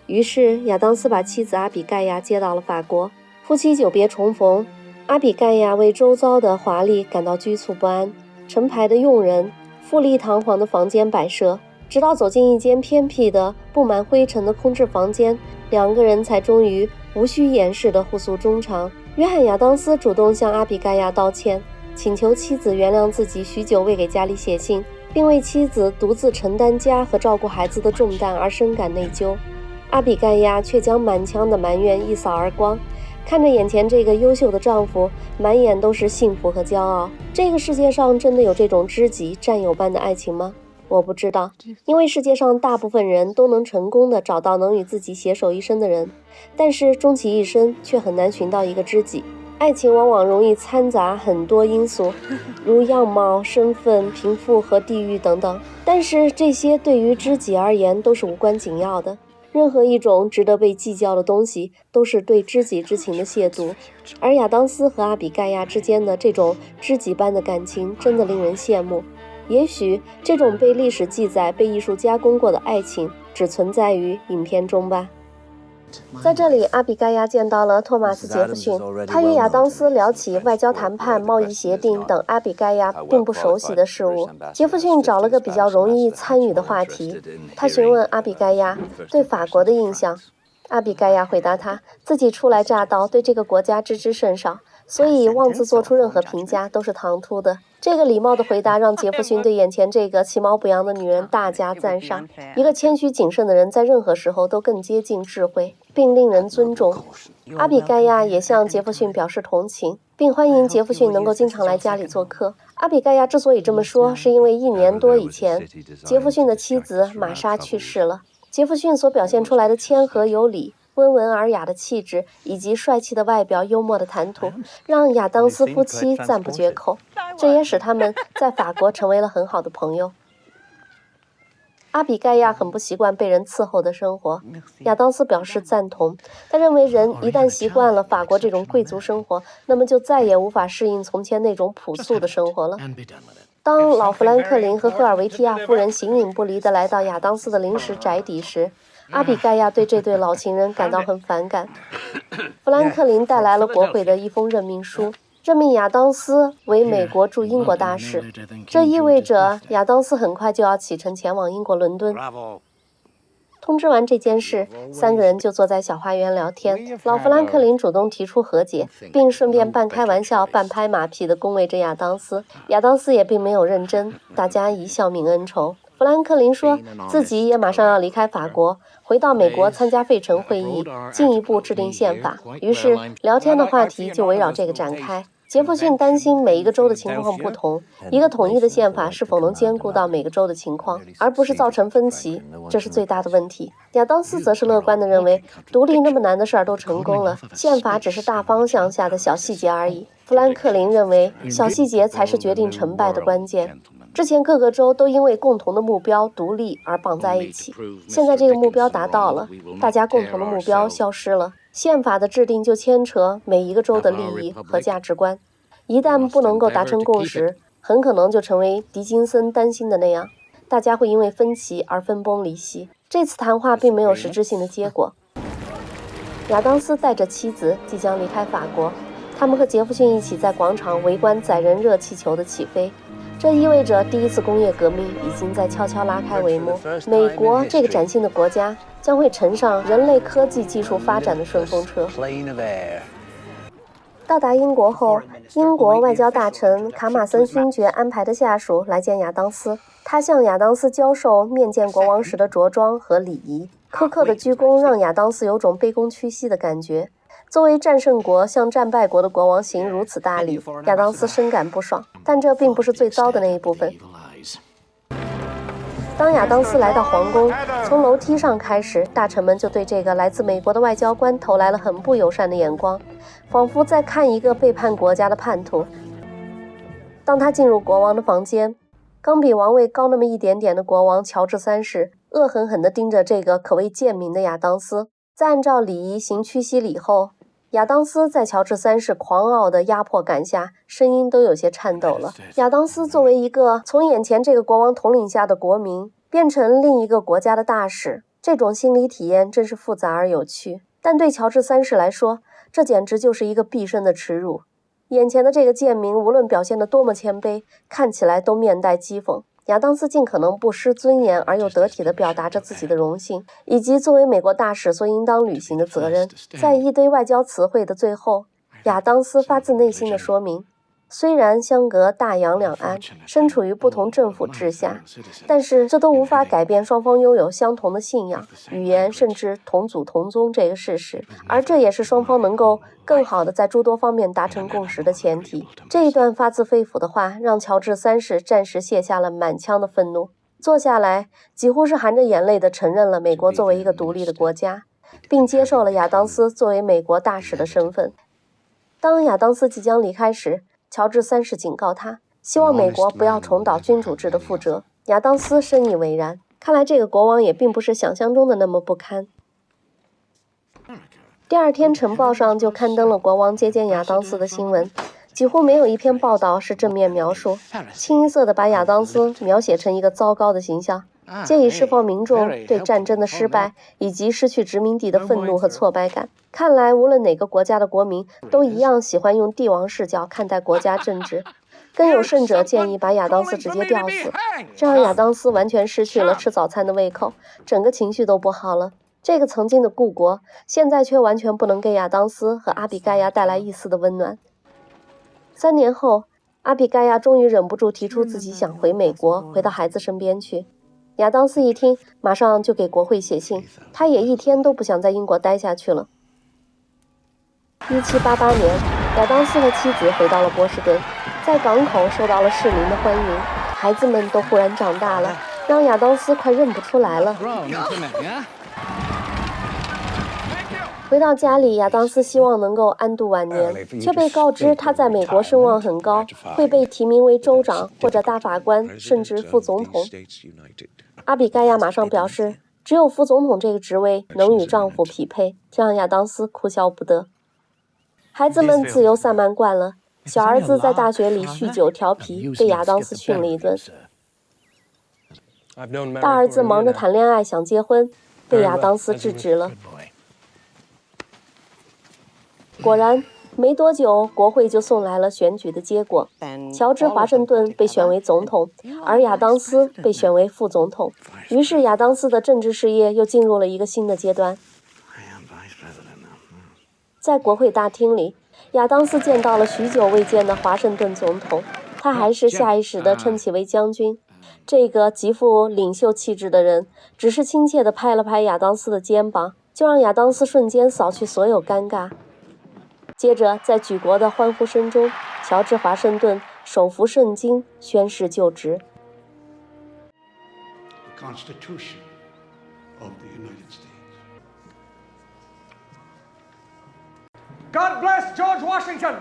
于是亚当斯把妻子阿比盖亚接到了法国，夫妻久别重逢。阿比盖亚为周遭的华丽感到局促不安，成排的佣人，富丽堂皇的房间摆设，直到走进一间偏僻的布满灰尘的空置房间，两个人才终于无需掩饰地互诉衷肠。约翰·亚当斯主动向阿比盖亚道歉，请求妻子原谅自己许久未给家里写信，并为妻子独自承担家和照顾孩子的重担而深感内疚。阿比盖亚却将满腔的埋怨一扫而光，看着眼前这个优秀的丈夫，满眼都是幸福和骄傲。这个世界上真的有这种知己战友般的爱情吗？我不知道，因为世界上大部分人都能成功地找到能与自己携手一生的人，但是终其一生却很难寻到一个知己。爱情往往容易掺杂很多因素，如样貌、身份、贫富和地域等等，但是这些对于知己而言都是无关紧要的。任何一种值得被计较的东西都是对知己之情的亵渎，而亚当斯和阿比盖亚之间的这种知己般的感情真的令人羡慕。也许这种被历史记载、被艺术加工过的爱情只存在于影片中吧。在这里，阿比盖亚见到了托马斯·杰弗逊，他与亚当斯聊起外交谈判、贸易协定等阿比盖亚并不熟悉的事物。杰弗逊找了个比较容易参与的话题，他询问阿比盖亚对法国的印象。阿比盖亚回答他，自己初来乍到，对这个国家知之甚少，所以妄自做出任何评价都是唐突的。这个礼貌的回答让杰弗逊对眼前这个其貌不扬的女人大加赞赏。一个谦虚谨慎的人在任何时候都更接近智慧，并令人尊重。阿比盖亚也向杰弗逊表示同情，并欢迎杰弗逊能够经常来家里做客。阿比盖亚之所以这么说，是因为1年多以前，杰弗逊的妻子玛莎去世了。杰弗逊所表现出来的谦和有礼、温文尔雅的气质以及帅气的外表、幽默的谈吐，让亚当斯夫妻赞不绝口，这也使他们在法国成为了很好的朋友。阿比盖亚很不习惯被人伺候的生活，亚当斯表示赞同。他认为人一旦习惯了法国这种贵族生活，那么就再也无法适应从前那种朴素的生活了。当老弗兰克林和赫尔维提亚夫人形影不离地来到亚当斯的临时宅邸时，阿比盖亚对这对老情人感到很反感。富兰克林带来了国会的一封任命书，任命亚当斯为美国驻英国大使，这意味着亚当斯很快就要启程前往英国伦敦。通知完这件事，3个人就坐在小花园聊天。老弗兰克林主动提出和解，并顺便半开玩笑半拍马屁地恭维着亚当斯。亚当斯也并没有认真，大家一笑泯恩仇。富兰克林说自己也马上要离开法国，回到美国参加费城会议，进一步制定宪法。于是聊天的话题就围绕这个展开。杰弗逊担心每一个州的情况不同，一个统一的宪法是否能兼顾到每个州的情况，而不是造成分歧，这是最大的问题。亚当斯则是乐观地认为，独立那么难的事儿都成功了，宪法只是大方向下的小细节而已。富兰克林认为，小细节才是决定成败的关键。之前各个州都因为共同的目标独立而绑在一起，现在这个目标达到了，大家共同的目标消失了。宪法的制定就牵扯每一个州的利益和价值观，一旦不能够达成共识，很可能就成为狄金森担心的那样，大家会因为分歧而分崩离析。这次谈话并没有实质性的结果。亚当斯带着妻子即将离开法国，他们和杰弗逊一起在广场围观载人热气球的起飞。这意味着第一次工业革命已经在悄悄拉开帷幕，美国这个崭新的国家将会乘上人类科技技术发展的顺风车。到达英国后，英国外交大臣卡马森勋爵安排的下属来见亚当斯，他向亚当斯教授面见国王时的着装和礼仪。苛刻的鞠躬让亚当斯有种卑躬屈膝的感觉。作为战胜国向战败国的国王行如此大礼，亚当斯深感不爽，但这并不是最糟的那一部分。当亚当斯来到皇宫，从楼梯上开始，大臣们就对这个来自美国的外交官投来了很不友善的眼光，仿佛在看一个背叛国家的叛徒。当他进入国王的房间，刚比王位高那么一点点的国王乔治3世恶狠狠地盯着这个可谓贱民的亚当斯，在按照礼仪行屈膝礼后，亚当斯在乔治3世狂傲的压迫感下，声音都有些颤抖了。亚当斯作为一个从眼前这个国王统领下的国民，变成另一个国家的大使，这种心理体验真是复杂而有趣。但对乔治3世来说，这简直就是一个毕生的耻辱。眼前的这个贱民无论表现得多么谦卑，看起来都面带讥讽。亚当斯尽可能不失尊严而又得体地表达着自己的荣幸，以及作为美国大使所应当履行的责任。在一堆外交词汇的最后，亚当斯发自内心地说明，虽然相隔大洋两岸，身处于不同政府治下，但是这都无法改变双方拥有相同的信仰、语言，甚至同祖同宗这个事实，而这也是双方能够更好地在诸多方面达成共识的前提。这一段发自肺腑的话让乔治三世暂时卸下了满腔的愤怒，坐下来几乎是含着眼泪地承认了美国作为一个独立的国家，并接受了亚当斯作为美国大使的身份。当亚当斯即将离开时，乔治三世警告他，希望美国不要重蹈君主制的覆辙。亚当斯深以为然，看来这个国王也并不是想象中的那么不堪。第二天，晨报上就刊登了国王接见亚当斯的新闻，几乎没有一篇报道是正面描述，清一色地把亚当斯描写成一个糟糕的形象，借以释放民众对战争的失败以及失去殖民地的愤怒和挫败感。看来无论哪个国家的国民都一样喜欢用帝王视角看待国家政治，更有甚者建议把亚当斯直接吊死，这让亚当斯完全失去了吃早餐的胃口，整个情绪都不好了。这个曾经的故国，现在却完全不能给亚当斯和阿比盖亚带来一丝的温暖。3年后，阿比盖亚终于忍不住提出自己想回美国，回到孩子身边去。亚当斯一听，马上就给国会写信，他也一天都不想在英国待下去了。1788年，亚当斯和妻子回到了波士顿，在港口受到了市民的欢迎，孩子们都忽然长大了，让亚当斯快认不出来了。回到家里，亚当斯希望能够安度晚年，却被告知他在美国声望很高，会被提名为州长或者大法官，甚至副总统。阿比盖亚马上表示，只有副总统这个职位能与丈夫匹配，这让亚当斯哭笑不得。孩子们自由散漫惯了，小儿子在大学里酗酒调皮，被亚当斯训了一顿。大儿子忙着谈恋爱想结婚，被亚当斯制止了。果然，没多久，国会就送来了选举的结果。乔治·华盛顿被选为总统，而亚当斯被选为副总统。于是，亚当斯的政治事业又进入了一个新的阶段。在国会大厅里，亚当斯见到了许久未见的华盛顿总统，他还是下意识地称其为将军。这个极富领袖气质的人，只是亲切地拍了拍亚当斯的肩膀，就让亚当斯瞬间扫去所有尴尬。接着，在举国的欢呼声中，乔治·华盛顿手扶圣经，宣誓就职。The Constitution of the United States. God bless George Washington.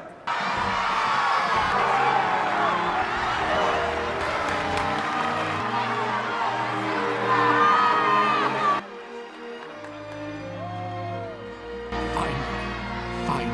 Fine.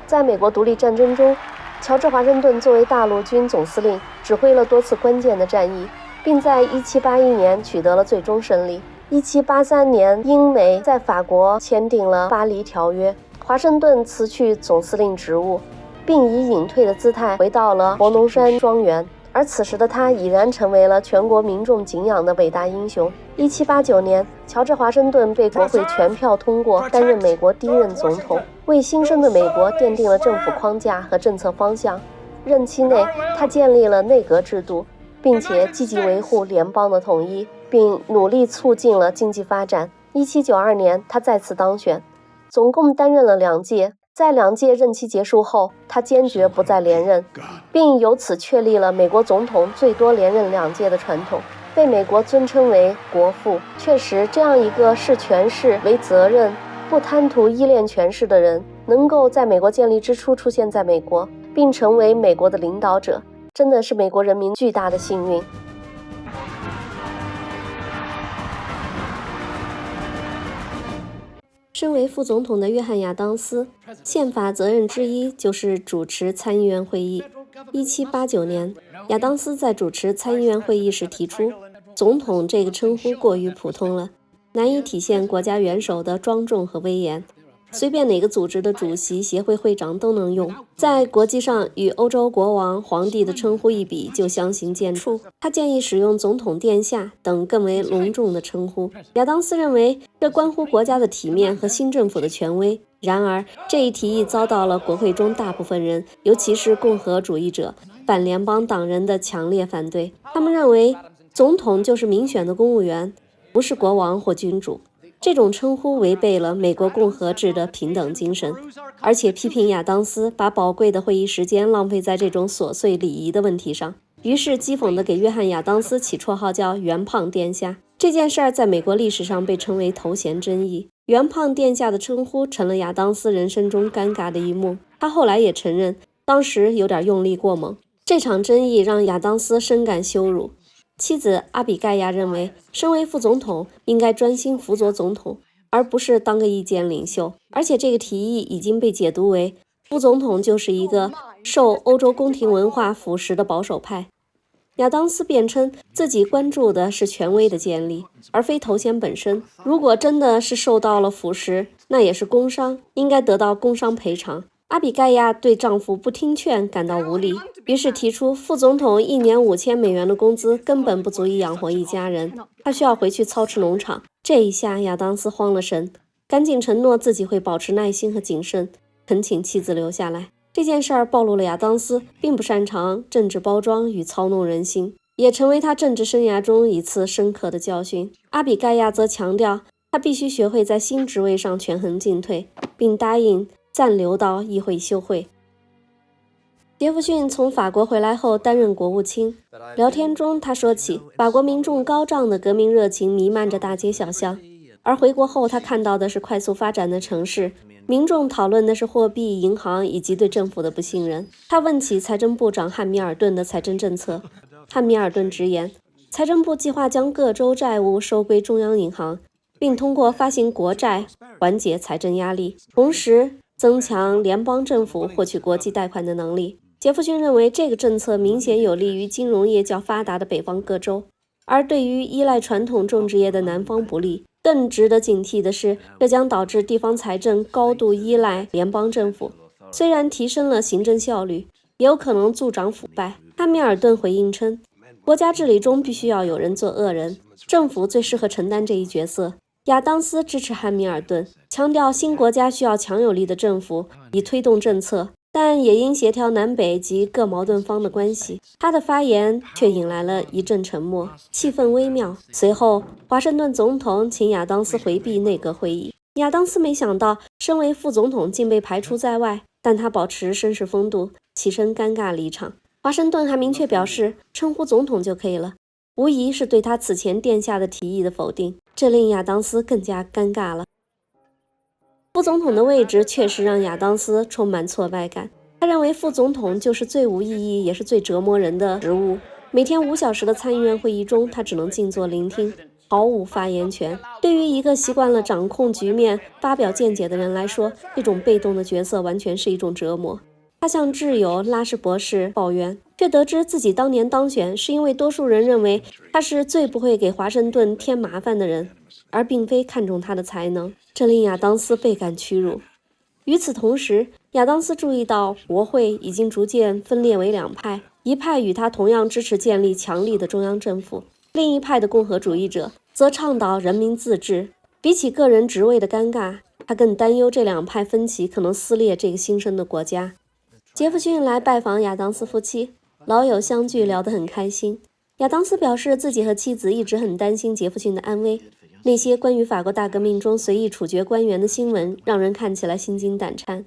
在美国独立战争中，乔治·华盛顿作为大陆军总司令，指挥了多次关键的战役，并在1781年取得了最终胜利。1783年，英美在法国签订了《巴黎条约》，华盛顿辞去总司令职务，并以隐退的姿态回到了博农山庄园。而此时的他已然成为了全国民众敬仰的伟大英雄。1789年，乔治·华盛顿被国会全票通过，担任美国第一任总统，为新生的美国奠定了政府框架和政策方向。任期内，他建立了内阁制度，并且积极维护联邦的统一，并努力促进了经济发展。1792年，他再次当选，总共担任了2届。在2届任期结束后，他坚决不再连任，并由此确立了美国总统最多连任2届的传统，被美国尊称为国父。确实，这样一个视权势为责任、不贪图依恋权势的人，能够在美国建立之初出现在美国，并成为美国的领导者，真的是美国人民巨大的幸运。身为副总统的约翰·亚当斯，宪法责任之一就是主持参议院会议。1789年，亚当斯在主持参议院会议时提出，总统这个称呼过于普通了，难以体现国家元首的庄重和威严。随便哪个组织的主席、协会会长都能用。在国际上，与欧洲国王、皇帝的称呼一比，就相形见绌。他建议使用总统殿下等更为隆重的称呼。亚当斯认为这关乎国家的体面和新政府的权威。然而，这一提议遭到了国会中大部分人，尤其是共和主义者、反联邦党人的强烈反对。他们认为，总统就是民选的公务员，不是国王或君主。这种称呼违背了美国共和制的平等精神，而且批评亚当斯把宝贵的会议时间浪费在这种琐碎礼仪的问题上。于是讥讽地给约翰·亚当斯起绰号叫圆胖殿下。这件事儿在美国历史上被称为头衔争议。圆胖殿下的称呼成了亚当斯人生中尴尬的一幕。他后来也承认，当时有点用力过猛。这场争议让亚当斯深感羞辱。妻子阿比盖亚认为，身为副总统应该专心辅佐总统，而不是当个意见领袖。而且这个提议已经被解读为副总统就是一个受欧洲宫廷文化腐蚀的保守派。亚当斯辩称自己关注的是权威的建立，而非头衔本身。如果真的是受到了腐蚀，那也是工伤，应该得到工伤赔偿。阿比盖亚对丈夫不听劝感到无力，于是提出副总统1年$5000的工资根本不足以养活一家人，他需要回去操持农场。这一下亚当斯慌了神，赶紧承诺自己会保持耐心和谨慎，恳请妻子留下来。这件事儿暴露了亚当斯并不擅长政治包装与操弄人心，也成为他政治生涯中一次深刻的教训。阿比盖亚则强调，他必须学会在新职位上权衡进退，并答应暂留到议会休会。杰弗逊从法国回来后担任国务卿，聊天中他说起法国民众高涨的革命热情弥漫着大街小巷，而回国后他看到的是快速发展的城市，民众讨论的是货币、银行以及对政府的不信任。他问起财政部长汉密尔顿的财政政策，汉密尔顿直言，财政部计划将各州债务收归中央银行，并通过发行国债缓解财政压力，同时增强联邦政府获取国际贷款的能力。杰弗逊认为这个政策明显有利于金融业较发达的北方各州，而对于依赖传统种植业的南方不利。更值得警惕的是，这将导致地方财政高度依赖联邦政府，虽然提升了行政效率，也有可能助长腐败。汉密尔顿回应称，国家治理中必须要有人做恶人，政府最适合承担这一角色。亚当斯支持汉密尔顿，强调新国家需要强有力的政府以推动政策，但也应协调南北及各矛盾方的关系。他的发言却引来了一阵沉默，气氛微妙。随后，华盛顿总统请亚当斯回避内阁会议。亚当斯没想到，身为副总统竟被排除在外，但他保持绅士风度，起身尴尬离场。华盛顿还明确表示，称呼总统就可以了，无疑是对他此前殿下的提议的否定，这令亚当斯更加尴尬了。副总统的位置确实让亚当斯充满挫败感。他认为副总统就是最无意义也是最折磨人的职务。每天5小时的参议院会议中，他只能静坐聆听，毫无发言权。对于一个习惯了掌控局面、发表见解的人来说，这种被动的角色完全是一种折磨。他向挚友拉什博士抱怨，却得知自己当年当选是因为多数人认为他是最不会给华盛顿添麻烦的人，而并非看重他的才能，这令亚当斯倍感屈辱。与此同时，亚当斯注意到国会已经逐渐分裂为两派，一派与他同样支持建立强力的中央政府，另一派的共和主义者则倡导人民自治。比起个人职位的尴尬，他更担忧这两派分歧可能撕裂这个新生的国家。杰弗逊来拜访亚当斯夫妻，老友相聚，聊得很开心。亚当斯表示自己和妻子一直很担心杰弗逊的安危，那些关于法国大革命中随意处决官员的新闻让人看起来心惊胆颤。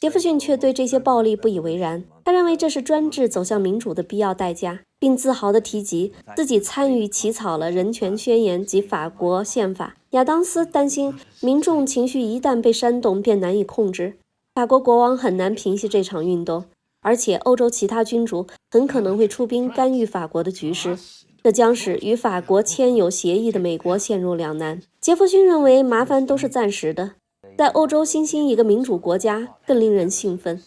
杰弗逊却对这些暴力不以为然，他认为这是专制走向民主的必要代价，并自豪地提及自己参与起草了人权宣言及法国宪法。亚当斯担心民众情绪一旦被煽动便难以控制，法国国王很难平息这场运动，而且欧洲其他君主很可能会出兵干预法国的局势，这将使与法国签有协议的美国陷入两难。杰弗逊认为麻烦都是暂时的，在欧洲新兴一个民主国家更令人兴奋。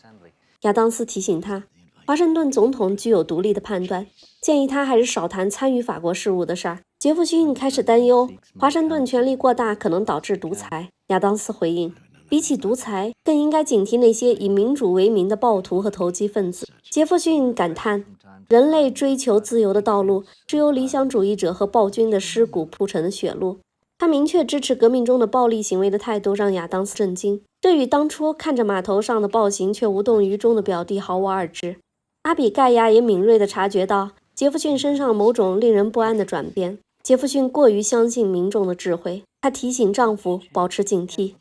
亚当斯提醒他，华盛顿总统具有独立的判断，建议他还是少谈参与法国事务的事儿。杰弗逊开始担忧华盛顿权力过大可能导致独裁。亚当斯回应，比起独裁，更应该警惕那些以民主为名的暴徒和投机分子。杰弗逊感叹，人类追求自由的道路是由理想主义者和暴君的尸骨铺成的血路。他明确支持革命中的暴力行为的态度让亚当斯震惊，这与当初看着码头上的暴行却无动于衷的表弟毫无二致。阿比盖亚也敏锐地察觉到杰弗逊身上某种令人不安的转变。杰弗逊过于相信民众的智慧，她提醒丈夫保持警惕。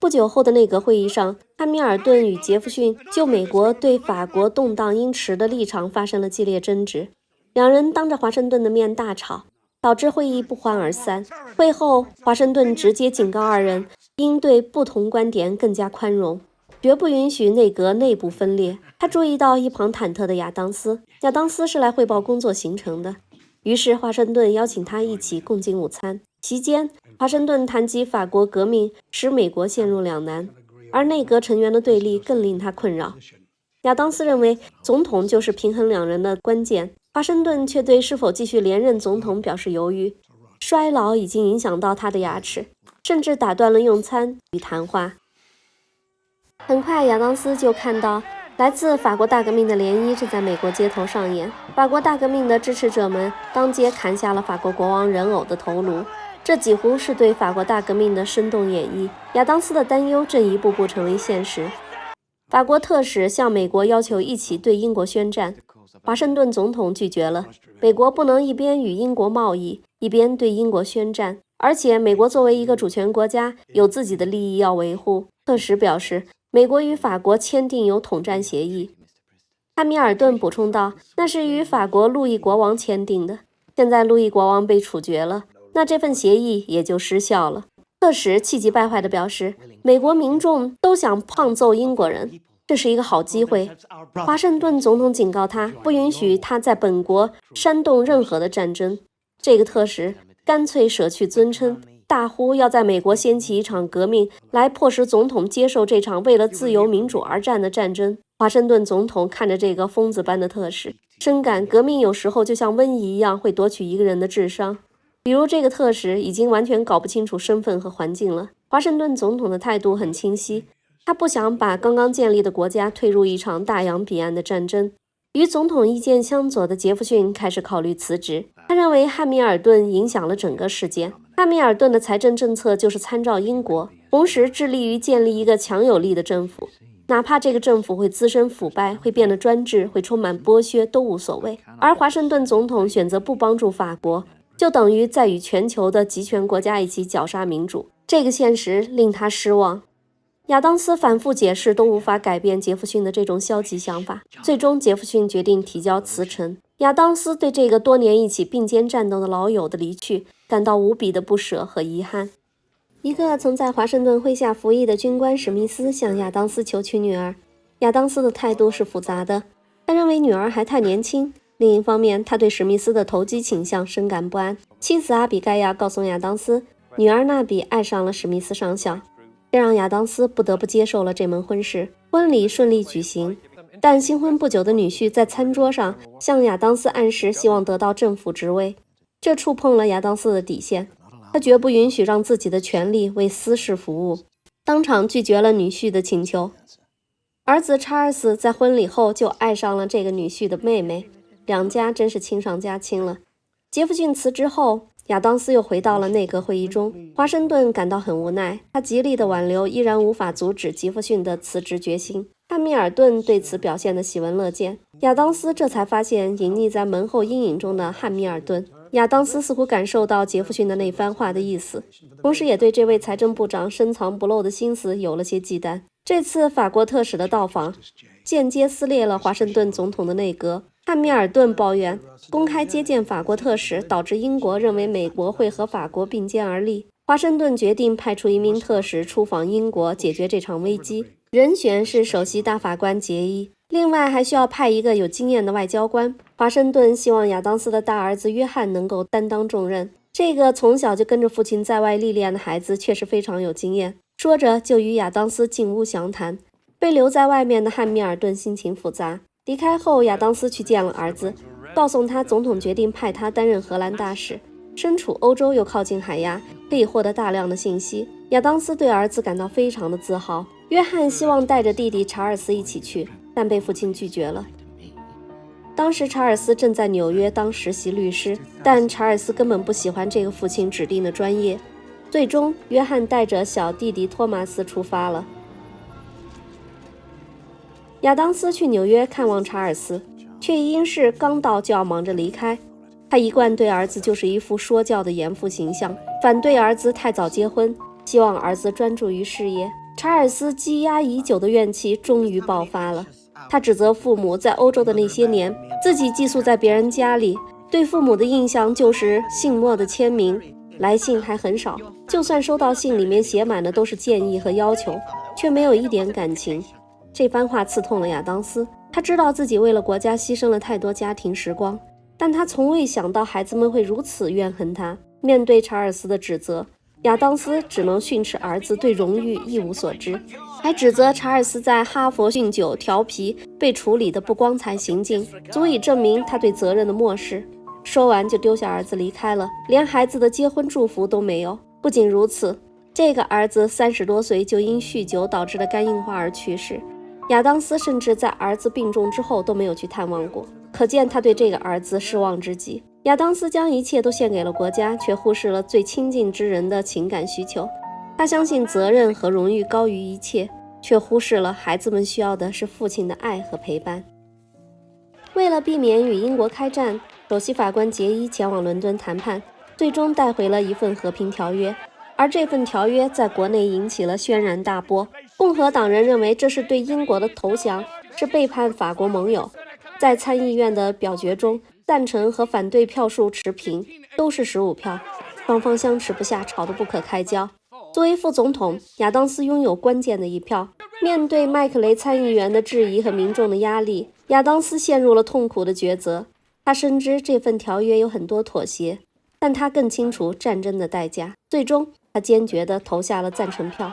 不久后的内阁会议上，汉密尔顿与杰弗逊就美国对法国动荡因迟的立场发生了激烈争执，两人当着华盛顿的面大吵，导致会议不欢而散。会后，华盛顿直接警告二人应对不同观点更加宽容，绝不允许内阁内部分裂。他注意到一旁忐忑的亚当斯，亚当斯是来汇报工作行程的，于是华盛顿邀请他一起共进午餐。席间，华盛顿谈及法国革命使美国陷入两难，而内阁成员的对立更令他困扰。亚当斯认为总统就是平衡两人的关键，华盛顿却对是否继续连任总统表示犹豫。衰老已经影响到他的牙齿，甚至打断了用餐与谈话。很快，亚当斯就看到来自法国大革命的涟漪正在美国街头上演。法国大革命的支持者们当街砍下了法国国王人偶的头颅，这几乎是对法国大革命的生动演绎。亚当斯的担忧正一步步成为现实。法国特使向美国要求一起对英国宣战，华盛顿总统拒绝了。美国不能一边与英国贸易，一边对英国宣战，而且美国作为一个主权国家，有自己的利益要维护。特使表示，美国与法国签订有统战协议。汉密尔顿补充道，那是与法国路易国王签订的，现在路易国王被处决了，那这份协议也就失效了。特使气急败坏地表示，美国民众都想胖揍英国人，这是一个好机会。华盛顿总统警告他，不允许他在本国煽动任何的战争。这个特使干脆舍去尊称，大呼要在美国掀起一场革命，来迫使总统接受这场为了自由民主而战的战争。华盛顿总统看着这个疯子般的特使，深感革命有时候就像瘟疫一样，会夺取一个人的智商。比如这个特使已经完全搞不清楚身份和环境了。华盛顿总统的态度很清晰，他不想把刚刚建立的国家推入一场大洋彼岸的战争。与总统意见相左的杰弗逊开始考虑辞职，他认为汉密尔顿影响了整个事件。汉密尔顿的财政政策就是参照英国，同时致力于建立一个强有力的政府，哪怕这个政府会滋生腐败，会变得专制，会充满剥削，都无所谓。而华盛顿总统选择不帮助法国，就等于在与全球的集权国家一起绞杀民主。这个现实令他失望。亚当斯反复解释都无法改变杰弗逊的这种消极想法，最终杰弗逊决定提交辞呈。亚当斯对这个多年一起并肩战斗的老友的离去感到无比的不舍和遗憾。一个曾在华盛顿麾下服役的军官史密斯向亚当斯求娶女儿，亚当斯的态度是复杂的，他认为女儿还太年轻，另一方面他对史密斯的投机倾向深感不安。妻子阿比盖亚告诉亚当斯，女儿娜比爱上了史密斯上校，这让亚当斯不得不接受了这门婚事。婚礼顺利举行，但新婚不久的女婿在餐桌上向亚当斯暗示希望得到政府职位，这触碰了亚当斯的底线，他绝不允许让自己的权利为私事服务，当场拒绝了女婿的请求。儿子查尔斯在婚礼后就爱上了这个女婿的妹妹，两家真是亲上加亲了。杰弗逊辞职后，亚当斯又回到了内阁会议中，华盛顿感到很无奈，他极力的挽留，依然无法阻止杰弗逊的辞职决心。汉密尔顿对此表现得喜闻乐见，亚当斯这才发现隐匿在门后阴影中的汉密尔顿。亚当斯似乎感受到杰弗逊的那番话的意思，同时也对这位财政部长深藏不露的心思有了些忌惮。这次法国特使的到访间接撕裂了华盛顿总统的内阁。汉密尔顿抱怨公开接见法国特使导致英国认为美国会和法国并肩而立。华盛顿决定派出一名特使出访英国，解决这场危机。人选是首席大法官杰伊，另外还需要派一个有经验的外交官。华盛顿希望亚当斯的大儿子约翰能够担当重任，这个从小就跟着父亲在外历练的孩子确实非常有经验。说着就与亚当斯进屋详谈。被留在外面的汉密尔顿心情复杂。离开后，亚当斯去见了儿子，告诉他总统决定派他担任荷兰大使。身处欧洲又靠近海牙，可以获得大量的信息。亚当斯对儿子感到非常的自豪。约翰希望带着弟弟查尔斯一起去，但被父亲拒绝了。当时查尔斯正在纽约当实习律师，但查尔斯根本不喜欢这个父亲指定的专业。最终，约翰带着小弟弟托马斯出发了。亚当斯去纽约看望查尔斯，却因是刚到就要忙着离开。他一贯对儿子就是一副说教的严父形象，反对儿子太早结婚，希望儿子专注于事业。查尔斯积压已久的怨气终于爆发了，他指责父母在欧洲的那些年，自己寄宿在别人家里，对父母的印象就是信末的签名，来信还很少，就算收到信里面写满的都是建议和要求，却没有一点感情。这番话刺痛了亚当斯，他知道自己为了国家牺牲了太多家庭时光，但他从未想到孩子们会如此怨恨他。面对查尔斯的指责，亚当斯只能训斥儿子对荣誉一无所知，还指责查尔斯在哈佛酗酒调皮被处理的不光彩行径，足以证明他对责任的漠视。说完就丢下儿子离开了，连孩子的结婚祝福都没有。不仅如此，这个儿子30多岁就因酗酒导致的肝硬化而去世。亚当斯甚至在儿子病重之后都没有去探望过，可见他对这个儿子失望之极。亚当斯将一切都献给了国家，却忽视了最亲近之人的情感需求。他相信责任和荣誉高于一切，却忽视了孩子们需要的是父亲的爱和陪伴。为了避免与英国开战，首席法官杰伊前往伦敦谈判，最终带回了一份和平条约。而这份条约在国内引起了轩然大波，共和党人认为这是对英国的投降，是背叛法国盟友。在参议院的表决中，赞成和反对票数持平，都是15票，双方相持不下，吵得不可开交。作为副总统，亚当斯拥有关键的一票。面对麦克雷参议员的质疑和民众的压力，亚当斯陷入了痛苦的抉择。他深知这份条约有很多妥协，但他更清楚战争的代价。最终，他坚决地投下了赞成票。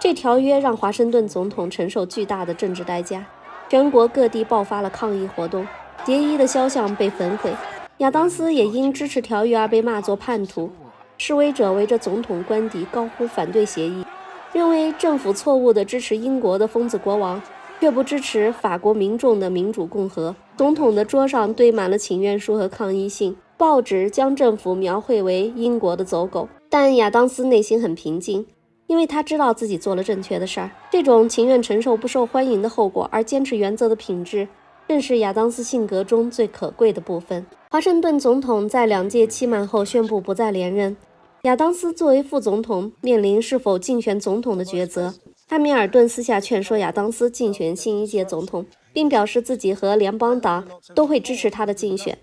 这条约让华盛顿总统承受巨大的政治代价，全国各地爆发了抗议活动，杰伊的肖像被焚毁。亚当斯也因支持条约而被骂作叛徒。示威者围着总统官邸高呼反对协议，认为政府错误地支持英国的疯子国王，却不支持法国民众的民主共和。总统的桌上堆满了请愿书和抗议信，报纸将政府描绘为英国的走狗。但亚当斯内心很平静，因为他知道自己做了正确的事儿。这种情愿承受不受欢迎的后果而坚持原则的品质，正是亚当斯性格中最可贵的部分。华盛顿总统在2届期满后宣布不再连任，亚当斯作为副总统面临是否竞选总统的抉择。汉密尔顿私下劝说亚当斯竞选新一届总统，并表示自己和联邦党都会支持他的竞选。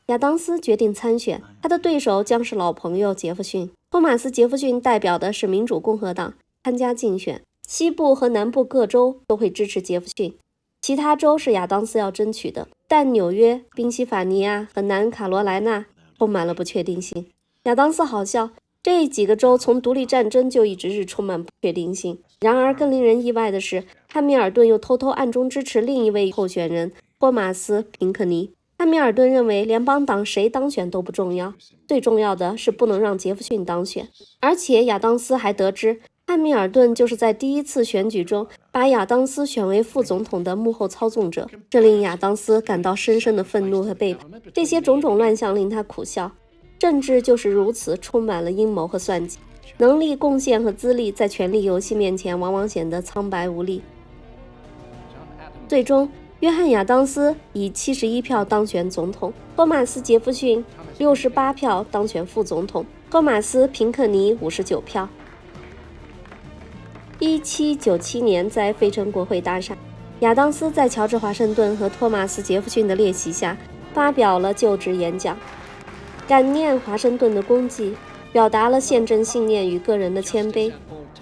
亚当斯决定参选，他的对手将是老朋友杰弗逊。托马斯·杰弗逊代表的是民主共和党，参加竞选。西部和南部各州都会支持杰弗逊，其他州是亚当斯要争取的，但纽约、宾夕法尼亚和南卡罗来纳充满了不确定性。亚当斯好笑，这几个州从独立战争就一直是充满不确定性。然而更令人意外的是，汉密尔顿又偷偷暗中支持另一位候选人托马斯·平克尼。汉密尔顿认为联邦党谁当选都不重要，最重要的是不能让杰弗逊当选。而且亚当斯还得知，汉密尔顿就是在第一次选举中把亚当斯选为副总统的幕后操纵者，这令亚当斯感到深深的愤怒和背叛。这些种种乱象令他苦笑。政治就是如此，充满了阴谋和算计。能力、贡献和资历在权力游戏面前往往显得苍白无力。最终，约翰·亚当斯以71票当选总统，托马斯·杰弗逊68票当选副总统，托马斯·平克尼59票。1797年，在费城国会大厦，亚当斯在乔治·华盛顿和托马斯·杰弗逊的列席下发表了就职演讲，感念华盛顿的功绩，表达了宪政信念与个人的谦卑，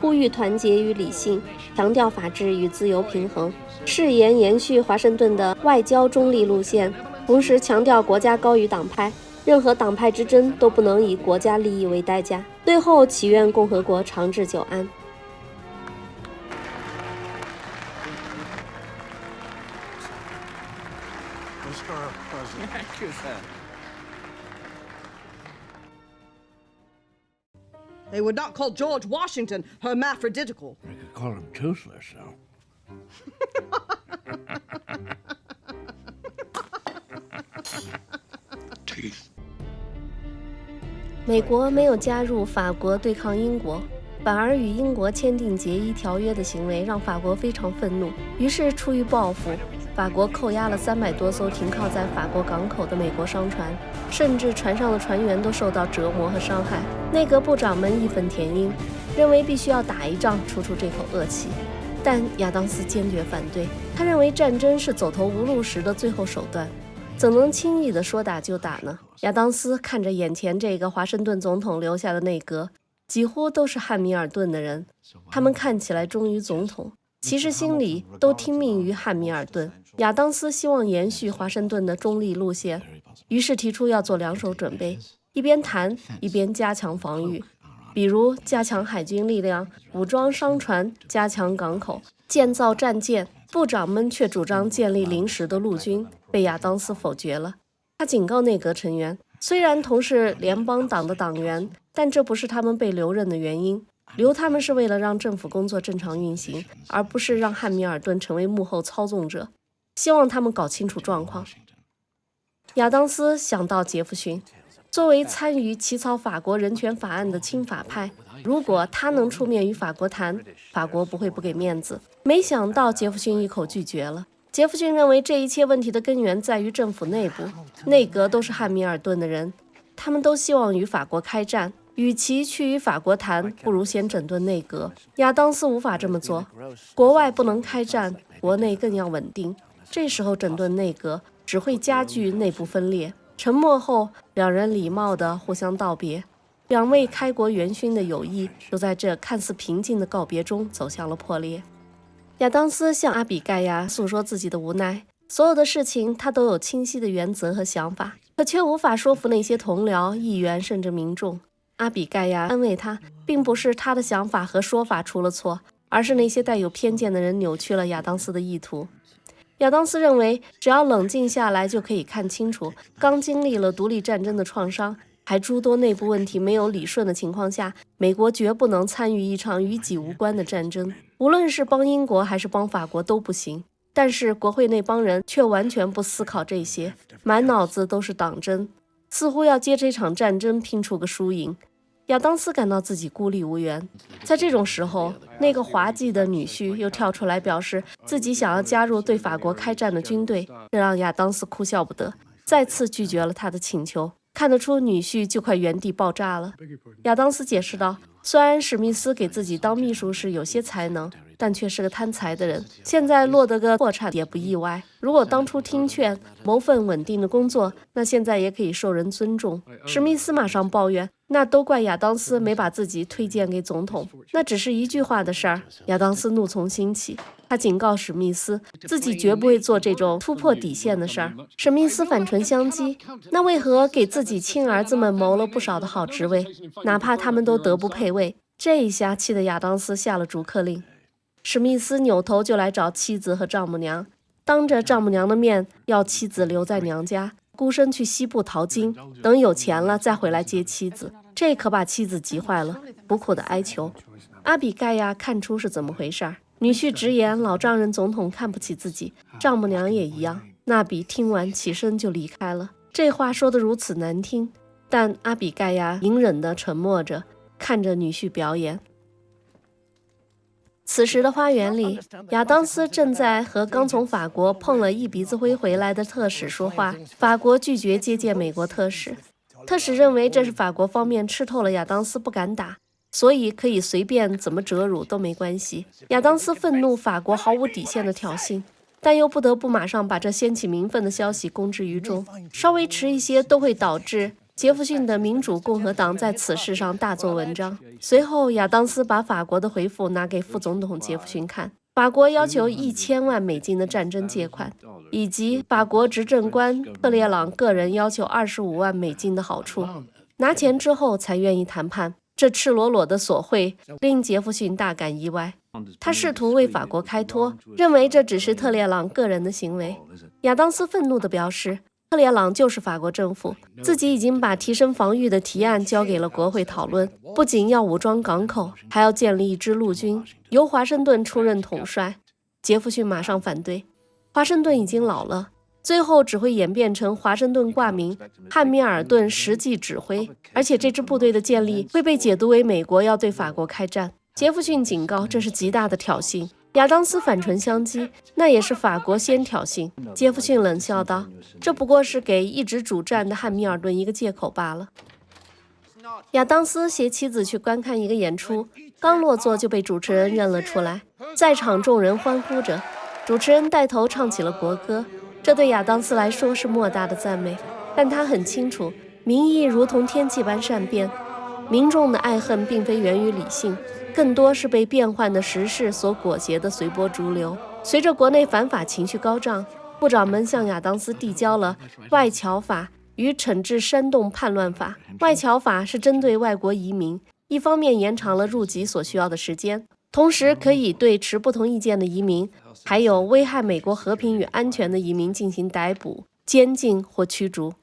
呼吁团结与理性，强调法治与自由平衡，誓言延续华盛顿的外交中立路线，同时强调国家高于党派，任何党派之争都不能以国家利益为代价。最后祈愿共和国长治久安。Mr. President. Thank you, sir. They would not call George Washington hermaphroditical. I could call him toothless, though. Teeth. 美国没有加入法国对抗英国，反而与英国签订结衣条约的行为让法国非常愤怒。于是出于报复，法国扣押了300多艘停靠在法国港口的美国商船，甚至船上的船员都受到折磨和伤害。内阁部长们义愤填膺，认为必须要打一仗出这口恶气。但亚当斯坚决反对，他认为战争是走投无路时的最后手段，怎能轻易的说打就打呢？亚当斯看着眼前这个华盛顿总统留下的内阁，几乎都是汉密尔顿的人，他们看起来忠于总统，其实心里都听命于汉密尔顿。亚当斯希望延续华盛顿的中立路线，于是提出要做2手准备，一边谈一边加强防御，比如加强海军力量、武装商船、加强港口、建造战舰。部长们却主张建立临时的陆军，被亚当斯否决了。他警告内阁成员，虽然同是联邦党的党员，但这不是他们被留任的原因。留他们是为了让政府工作正常运行，而不是让汉密尔顿成为幕后操纵者。希望他们搞清楚状况。亚当斯想到杰弗逊，作为参与起草法国人权法案的亲法派，如果他能出面与法国谈，法国不会不给面子。没想到杰弗逊一口拒绝了。杰弗逊认为这一切问题的根源在于政府内部，内阁都是汉密尔顿的人，他们都希望与法国开战，与其去与法国谈，不如先整顿内阁。亚当斯无法这么做，国外不能开战，国内更要稳定。这时候整顿内阁只会加剧内部分裂。沉默后，两人礼貌地互相道别。2位开国元勋的友谊就在这看似平静的告别中走向了破裂。亚当斯向阿比盖亚诉说自己的无奈，所有的事情他都有清晰的原则和想法，可却无法说服那些同僚、议员甚至民众。阿比盖亚安慰他，并不是他的想法和说法出了错，而是那些带有偏见的人扭曲了亚当斯的意图。亚当斯认为，只要冷静下来就可以看清楚，刚经历了独立战争的创伤，还诸多内部问题没有理顺的情况下，美国绝不能参与一场与己无关的战争，无论是帮英国还是帮法国都不行。但是国会那帮人却完全不思考这些，满脑子都是党争，似乎要借这场战争拼出个输赢。亚当斯感到自己孤立无援。在这种时候，那个滑稽的女婿又跳出来表示自己想要加入对法国开战的军队，这让亚当斯哭笑不得，再次拒绝了他的请求。看得出女婿就快原地爆炸了。亚当斯解释道，虽然史密斯给自己当秘书时有些才能，但却是个贪财的人，现在落得个破产也不意外。如果当初听劝，谋份稳定的工作，那现在也可以受人尊重。史密斯马上抱怨，那都怪亚当斯没把自己推荐给总统，那只是一句话的事儿。亚当斯怒从心起，他警告史密斯，自己绝不会做这种突破底线的事儿。史密斯反唇相讥，那为何给自己亲儿子们谋了不少的好职位，哪怕他们都德不配位？这一下气得亚当斯下了逐客令。史密斯扭头就来找妻子和丈母娘，当着丈母娘的面要妻子留在娘家，孤身去西部淘金，等有钱了再回来接妻子。这可把妻子急坏了，苦苦的哀求。阿比盖亚看出是怎么回事，女婿直言老丈人总统看不起自己，丈母娘也一样。纳比听完起身就离开了，这话说得如此难听，但阿比盖亚隐忍地沉默着，看着女婿表演。此时的花园里，亚当斯正在和刚从法国碰了一鼻子灰回来的特使说话。法国拒绝接见美国特使，特使认为这是法国方面吃透了亚当斯不敢打，所以可以随便怎么折辱都没关系。亚当斯愤怒法国毫无底线的挑衅，但又不得不马上把这掀起民愤的消息公之于众，稍微迟一些都会导致杰弗逊的民主共和党在此事上大做文章。随后亚当斯把法国的回复拿给副总统杰弗逊看，法国要求1000万美金的战争借款，以及法国执政官特列朗个人要求25万美金的好处，拿钱之后才愿意谈判。这赤裸裸的索贿令杰弗逊大感意外，他试图为法国开脱，认为这只是特列朗个人的行为。亚当斯愤怒地表示，特列朗就是法国政府，自己已经把提升防御的提案交给了国会讨论，不仅要武装港口，还要建立一支陆军，由华盛顿出任统帅。杰弗逊马上反对，华盛顿已经老了，最后只会演变成华盛顿挂名，汉密尔顿实际指挥，而且这支部队的建立会被解读为美国要对法国开战。杰弗逊警告，这是极大的挑衅。亚当斯反唇相讥，那也是法国先挑衅。杰弗逊冷笑道，这不过是给一直主战的汉密尔顿一个借口罢了。亚当斯携妻子去观看一个演出，刚落座就被主持人认了出来，在场众人欢呼着，主持人带头唱起了国歌，这对亚当斯来说是莫大的赞美，但他很清楚，民意如同天气般善变，民众的爱恨并非源于理性，更多是被变幻的时事所裹挟的随波逐流。随着国内反法情绪高涨，部长们向亚当斯递交了外侨法与惩治煽动叛乱法。外侨法是针对外国移民，一方面延长了入籍所需要的时间，同时可以对持不同意见的移民，还有危害美国和平与安全的移民进行逮捕、监禁或驱逐。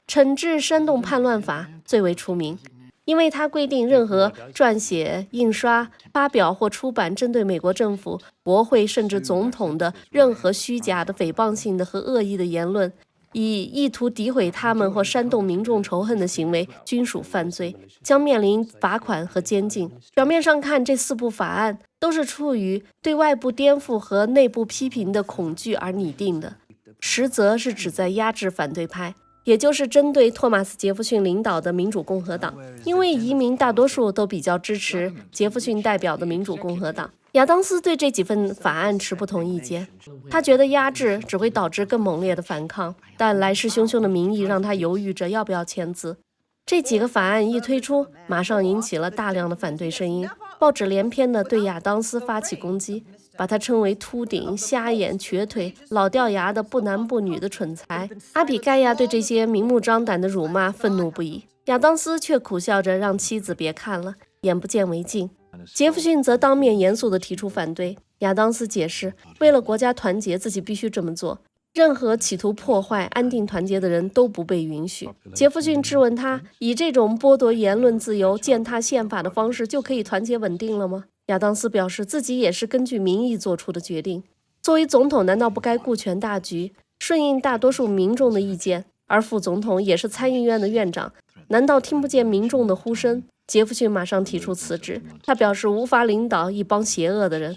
惩治煽动叛乱法最为出名，因为它规定任何撰写、印刷、发表或出版针对美国政府、国会甚至总统的任何虚假的、诽谤性的和恶意的言论，以意图诋毁他们或煽动民众仇恨的行为，均属犯罪，将面临罚款和监禁。表面上看，这4部法案都是出于对外部颠覆和内部批评的恐惧而拟定的，实则是旨在压制反对派，也就是针对托马斯·杰弗逊领导的民主共和党，因为移民大多数都比较支持杰弗逊代表的民主共和党。亚当斯对这几份法案持不同意见，他觉得压制只会导致更猛烈的反抗，但来势汹汹的民意让他犹豫着要不要签字。这几个法案一推出，马上引起了大量的反对声音，报纸连篇地对亚当斯发起攻击，把他称为秃顶、瞎眼、瘸腿、老掉牙的不男不女的蠢材。阿比盖亚对这些明目张胆的辱骂愤怒不已，亚当斯却苦笑着让妻子别看了，眼不见为净。杰弗逊则当面严肃地提出反对。亚当斯解释，为了国家团结，自己必须这么做，任何企图破坏安定团结的人都不被允许。杰弗逊质问他，以这种剥夺言论自由、践踏宪法的方式就可以团结稳定了吗？亚当斯表示，自己也是根据民意做出的决定。作为总统，难道不该顾全大局，顺应大多数民众的意见？而副总统也是参议院的院长，难道听不见民众的呼声？杰弗逊马上提出辞职，他表示无法领导一帮邪恶的人。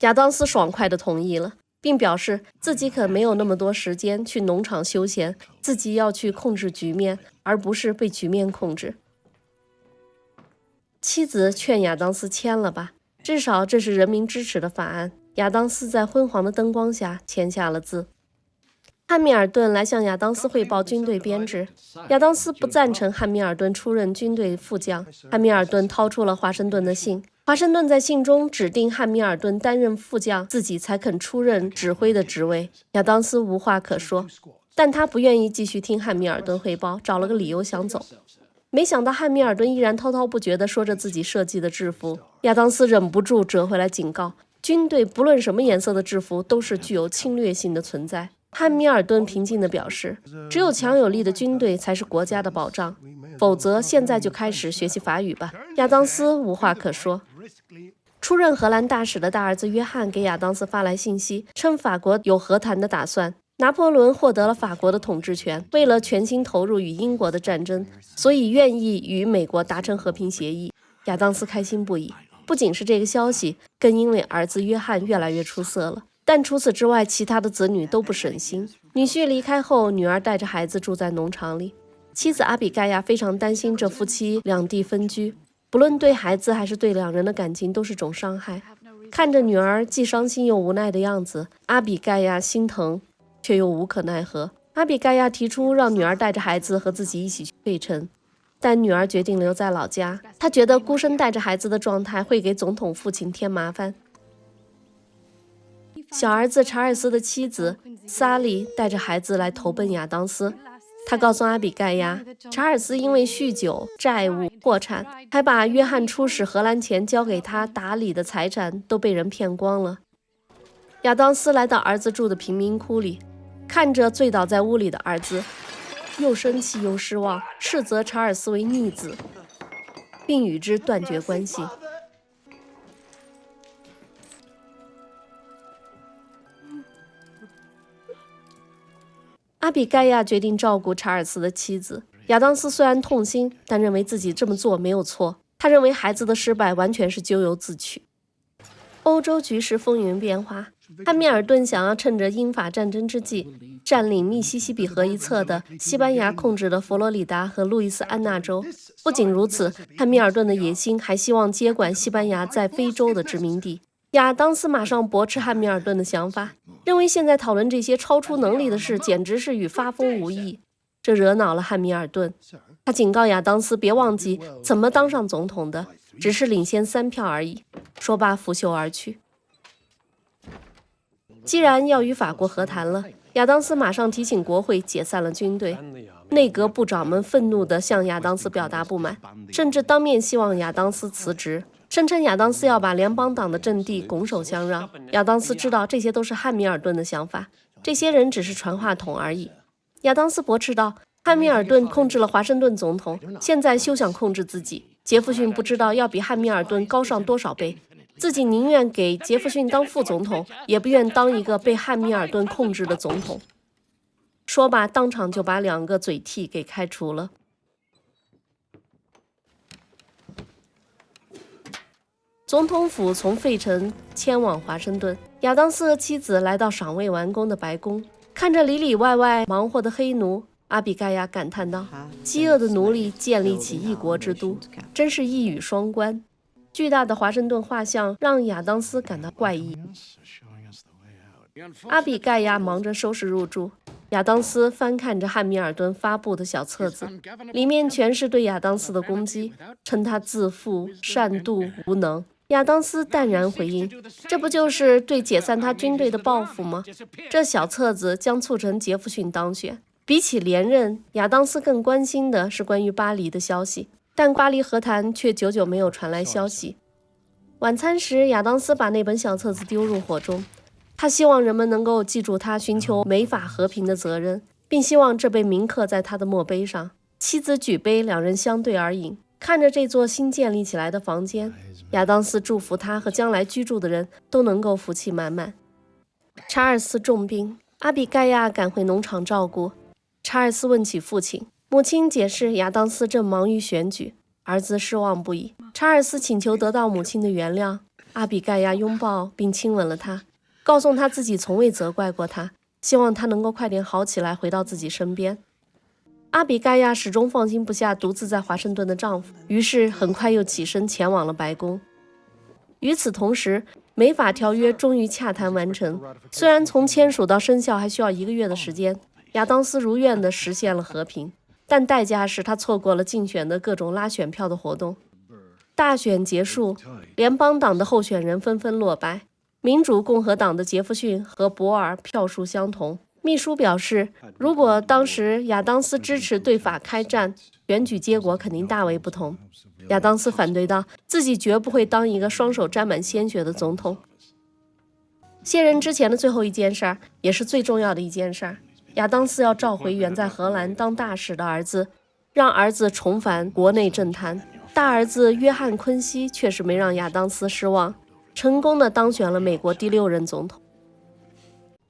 亚当斯爽快地同意了，并表示自己可没有那么多时间去农场休闲，自己要去控制局面，而不是被局面控制。妻子劝亚当斯签了吧，至少这是人民支持的法案。亚当斯在昏黄的灯光下签下了字。汉密尔顿来向亚当斯汇报军队编制，亚当斯不赞成汉密尔顿出任军队副将。汉密尔顿掏出了华盛顿的信，华盛顿在信中指定汉密尔顿担任副将，自己才肯出任指挥的职位。亚当斯无话可说，但他不愿意继续听汉密尔顿汇报，找了个理由想走。没想到汉密尔顿依然滔滔不绝地说着自己设计的制服，亚当斯忍不住折回来警告，军队不论什么颜色的制服都是具有侵略性的存在。汉密尔顿平静地表示，只有强有力的军队才是国家的保障，否则现在就开始学习法语吧。亚当斯无话可说。出任荷兰大使的大儿子约翰给亚当斯发来信息，称法国有和谈的打算。拿破仑获得了法国的统治权，为了全心投入与英国的战争，所以愿意与美国达成和平协议。亚当斯开心不已，不仅是这个消息，更因为儿子约翰越来越出色了。但除此之外，其他的子女都不省心。女婿离开后，女儿带着孩子住在农场里。妻子阿比盖亚非常担心这夫妻两地分居，不论对孩子还是对两人的感情都是种伤害。看着女儿既伤心又无奈的样子，阿比盖亚心疼，却又无可奈何。阿比盖亚提出让女儿带着孩子和自己一起去费城，但女儿决定留在老家。她觉得孤身带着孩子的状态会给总统父亲添麻烦。小儿子查尔斯的妻子萨莉带着孩子来投奔亚当斯。他告诉阿比盖亚，查尔斯因为酗酒、债务、破产，还把约翰出使荷兰前交给他打理的财产都被人骗光了。亚当斯来到儿子住的贫民窟里，看着醉倒在屋里的儿子，又生气又失望，斥责查尔斯为逆子，并与之断绝关系。阿比盖亚决定照顾查尔斯的妻子。亚当斯虽然痛心，但认为自己这么做没有错。他认为孩子的失败完全是咎由自取。欧洲局势风云变化，汉密尔顿想要趁着英法战争之际，占领密西西比河一侧的西班牙控制的佛罗里达和路易斯安那州。不仅如此，汉密尔顿的野心还希望接管西班牙在非洲的殖民地。亚当斯马上驳斥汉密尔顿的想法，认为现在讨论这些超出能力的事简直是与发疯无异。这惹恼了汉密尔顿，他警告亚当斯别忘记怎么当上总统的，只是领先3票而已。说罢拂袖而去。既然要与法国和谈了，亚当斯马上提请国会解散了军队。内阁部长们愤怒地向亚当斯表达不满，甚至当面希望亚当斯辞职，声称亚当斯要把联邦党的阵地拱手相让。亚当斯知道这些都是汉密尔顿的想法，这些人只是传话筒而已。亚当斯驳斥道，汉密尔顿控制了华盛顿总统，现在休想控制自己。杰弗逊不知道要比汉密尔顿高上多少倍，自己宁愿给杰弗逊当副总统，也不愿当一个被汉密尔顿控制的总统。说罢，当场就把2个嘴替给开除了。总统府从费城迁往华盛顿，亚当斯和妻子来到尚未完工的白宫，看着里里外外忙活的黑奴，阿比盖亚感叹道：“饥饿的奴隶建立起一国之都，真是一语双关。”巨大的华盛顿画像让亚当斯感到怪异。阿比盖亚忙着收拾入住，亚当斯翻看着汉密尔顿发布的小册子，里面全是对亚当斯的攻击，称他自负、善妒、无能。亚当斯淡然回应：“这不就是对解散他军队的报复吗？这小册子将促成杰弗逊当选。”比起连任，亚当斯更关心的是关于巴黎的消息，但巴黎和谈却久久没有传来消息。晚餐时，亚当斯把那本小册子丢入火中，他希望人们能够记住他寻求美法和平的责任，并希望这被铭刻在他的墨碑上。妻子举杯，两人相对而饮，看着这座新建立起来的房间，亚当斯祝福他和将来居住的人都能够福气满满。查尔斯重病，阿比盖亚赶回农场照顾。查尔斯问起父亲，母亲解释亚当斯正忙于选举，儿子失望不已。查尔斯请求得到母亲的原谅，阿比盖亚拥抱并亲吻了他，告诉他自己从未责怪过他，希望他能够快点好起来，回到自己身边。阿比盖亚始终放心不下独自在华盛顿的丈夫，于是很快又起身前往了白宫。与此同时，美法条约终于洽谈完成，虽然从签署到生效还需要1个月的时间，亚当斯如愿地实现了和平，但代价是他错过了竞选的各种拉选票的活动。大选结束，联邦党的候选人纷纷落败，民主共和党的杰弗逊和博尔票数相同。秘书表示，如果当时亚当斯支持对法开战，选举结果肯定大为不同。亚当斯反对道，自己绝不会当一个双手沾满鲜血的总统。卸任之前的最后一件事，也是最重要的一件事，亚当斯要召回远在荷兰当大使的儿子，让儿子重返国内政坛。大儿子约翰·昆西确实没让亚当斯失望，成功地当选了美国第6任总统。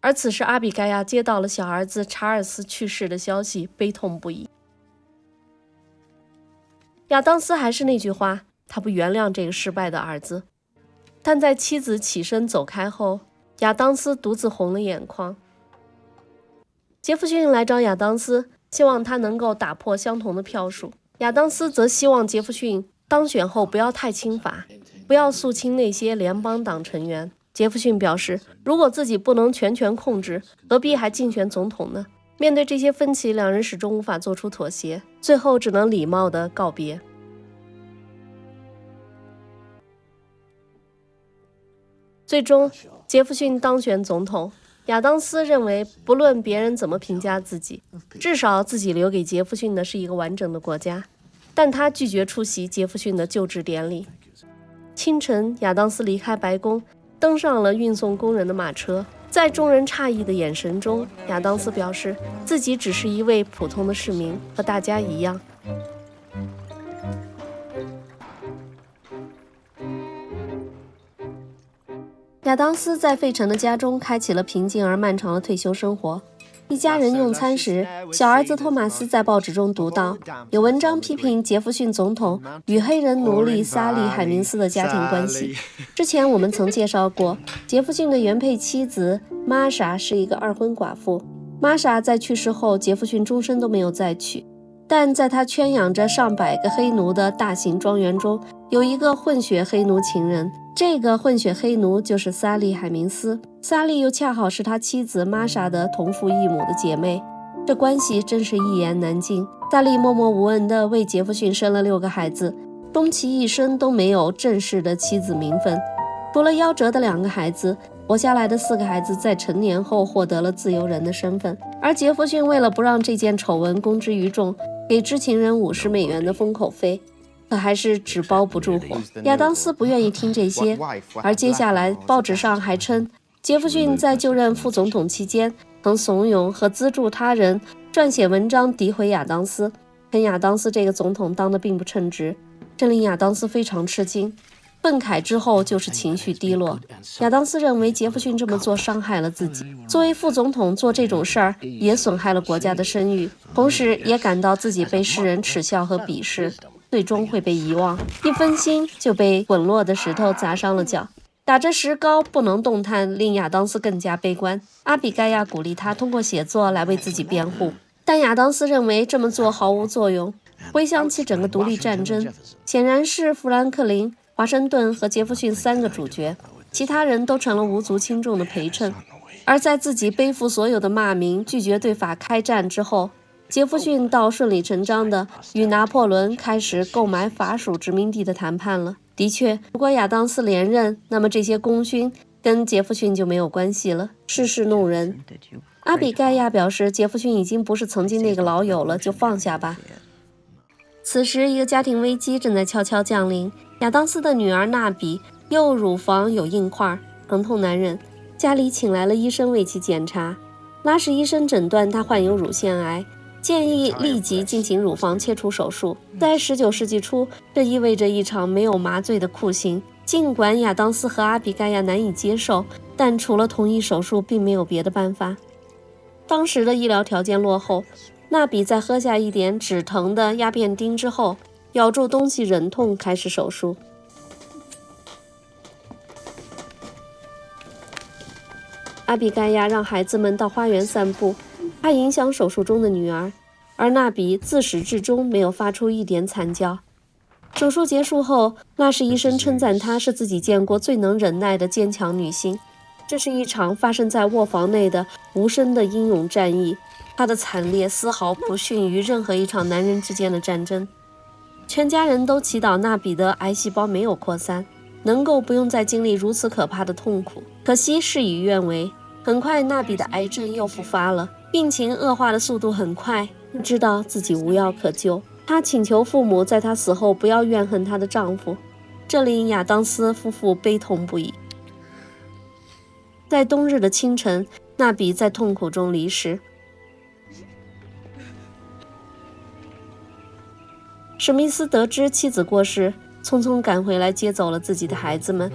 而此时，阿比盖亚接到了小儿子查尔斯去世的消息，悲痛不已。亚当斯还是那句话，他不原谅这个失败的儿子。但在妻子起身走开后，亚当斯独自红了眼眶。杰弗逊来找亚当斯，希望他能够打破相同的票数。亚当斯则希望杰弗逊当选后不要太轻法，不要肃清那些联邦党成员。杰弗逊表示，如果自己不能全权控制，何必还竞选总统呢？面对这些分歧，两人始终无法做出妥协，最后只能礼貌地告别。最终，杰弗逊当选总统。亚当斯认为，不论别人怎么评价自己，至少自己留给杰弗逊的是一个完整的国家。但他拒绝出席杰弗逊的就职典礼。清晨，亚当斯离开白宫，登上了运送工人的马车，在众人诧异的眼神中，亚当斯表示自己只是一位普通的市民，和大家一样。亚当斯在费城的家中开启了平静而漫长的退休生活。一家人用餐时，小儿子托马斯在报纸中读到，有文章批评杰弗逊总统与黑人奴隶萨利·海明斯的家庭关系。之前我们曾介绍过，杰弗逊的原配妻子玛莎是一个二婚寡妇。玛莎在去世后，杰弗逊终身都没有再娶。但在他圈养着上百个黑奴的大型庄园中，有一个混血黑奴情人。这个混血黑奴就是萨利·海明斯，萨利又恰好是他妻子玛莎的同父异母的姐妹，这关系真是一言难尽。萨利默默无闻地为杰弗逊生了6个孩子，终其一生都没有正式的妻子名分。除了夭折的2个孩子，活下来的4个孩子在成年后获得了自由人的身份，而杰弗逊为了不让这件丑闻公之于众，给知情人$50的封口费。可还是纸包不住火。亚当斯不愿意听这些，而接下来报纸上还称，杰弗逊在就任副总统期间，曾怂恿和资助他人撰写文章诋毁亚当斯，称亚当斯这个总统当得并不称职，这令亚当斯非常吃惊。愤慨之后就是情绪低落。亚当斯认为杰弗逊这么做伤害了自己，作为副总统做这种事儿也损害了国家的声誉，同时也感到自己被世人耻笑和鄙视，最终会被遗忘。一分心就被滚落的石头砸伤了脚，打着石膏不能动弹，令亚当斯更加悲观。阿比盖亚鼓励他通过写作来为自己辩护，但亚当斯认为这么做毫无作用。回想起整个独立战争，显然是富兰克林、华盛顿和杰弗逊3个主角，其他人都成了无足轻重的陪衬。而在自己背负所有的骂名，拒绝对法开战之后，杰弗逊倒顺理成章地与拿破仑开始购买法属殖民地的谈判了。的确，如果亚当斯连任，那么这些功勋跟杰弗逊就没有关系了，世事弄人。阿比盖亚表示，杰弗逊已经不是曾经那个老友了，就放下吧。此时，一个家庭危机正在悄悄降临。亚当斯的女儿娜比右乳房有硬块，疼痛难忍，家里请来了医生为其检查。拉什医生诊断她患有乳腺癌，建议立即进行乳房切除手术。在19世纪初，这意味着一场没有麻醉的酷刑。尽管亚当斯和阿比盖亚难以接受，但除了同意手术，并没有别的办法。当时的医疗条件落后，娜比在喝下一点止疼的鸦片酊之后，咬住东西忍痛开始手术。阿比盖亚让孩子们到花园散步，怕影响手术中的女儿，而娜比自始至终没有发出一点惨叫。手术结束后，拉什医生称赞她是自己见过最能忍耐的坚强女性。这是一场发生在卧房内的无声的英勇战役，它的惨烈丝毫不逊于任何一场男人之间的战争。全家人都祈祷娜比的癌细胞没有扩散，能够不用再经历如此可怕的痛苦。可惜事与愿违，很快娜比的癌症又复发了，病情恶化的速度很快，知道自己无药可救。她请求父母在她死后不要怨恨她的丈夫，这令亚当斯夫妇悲痛不已。在冬日的清晨，娜比在痛苦中离世。史密斯得知妻子过世，匆匆赶回来接走了自己的孩子们。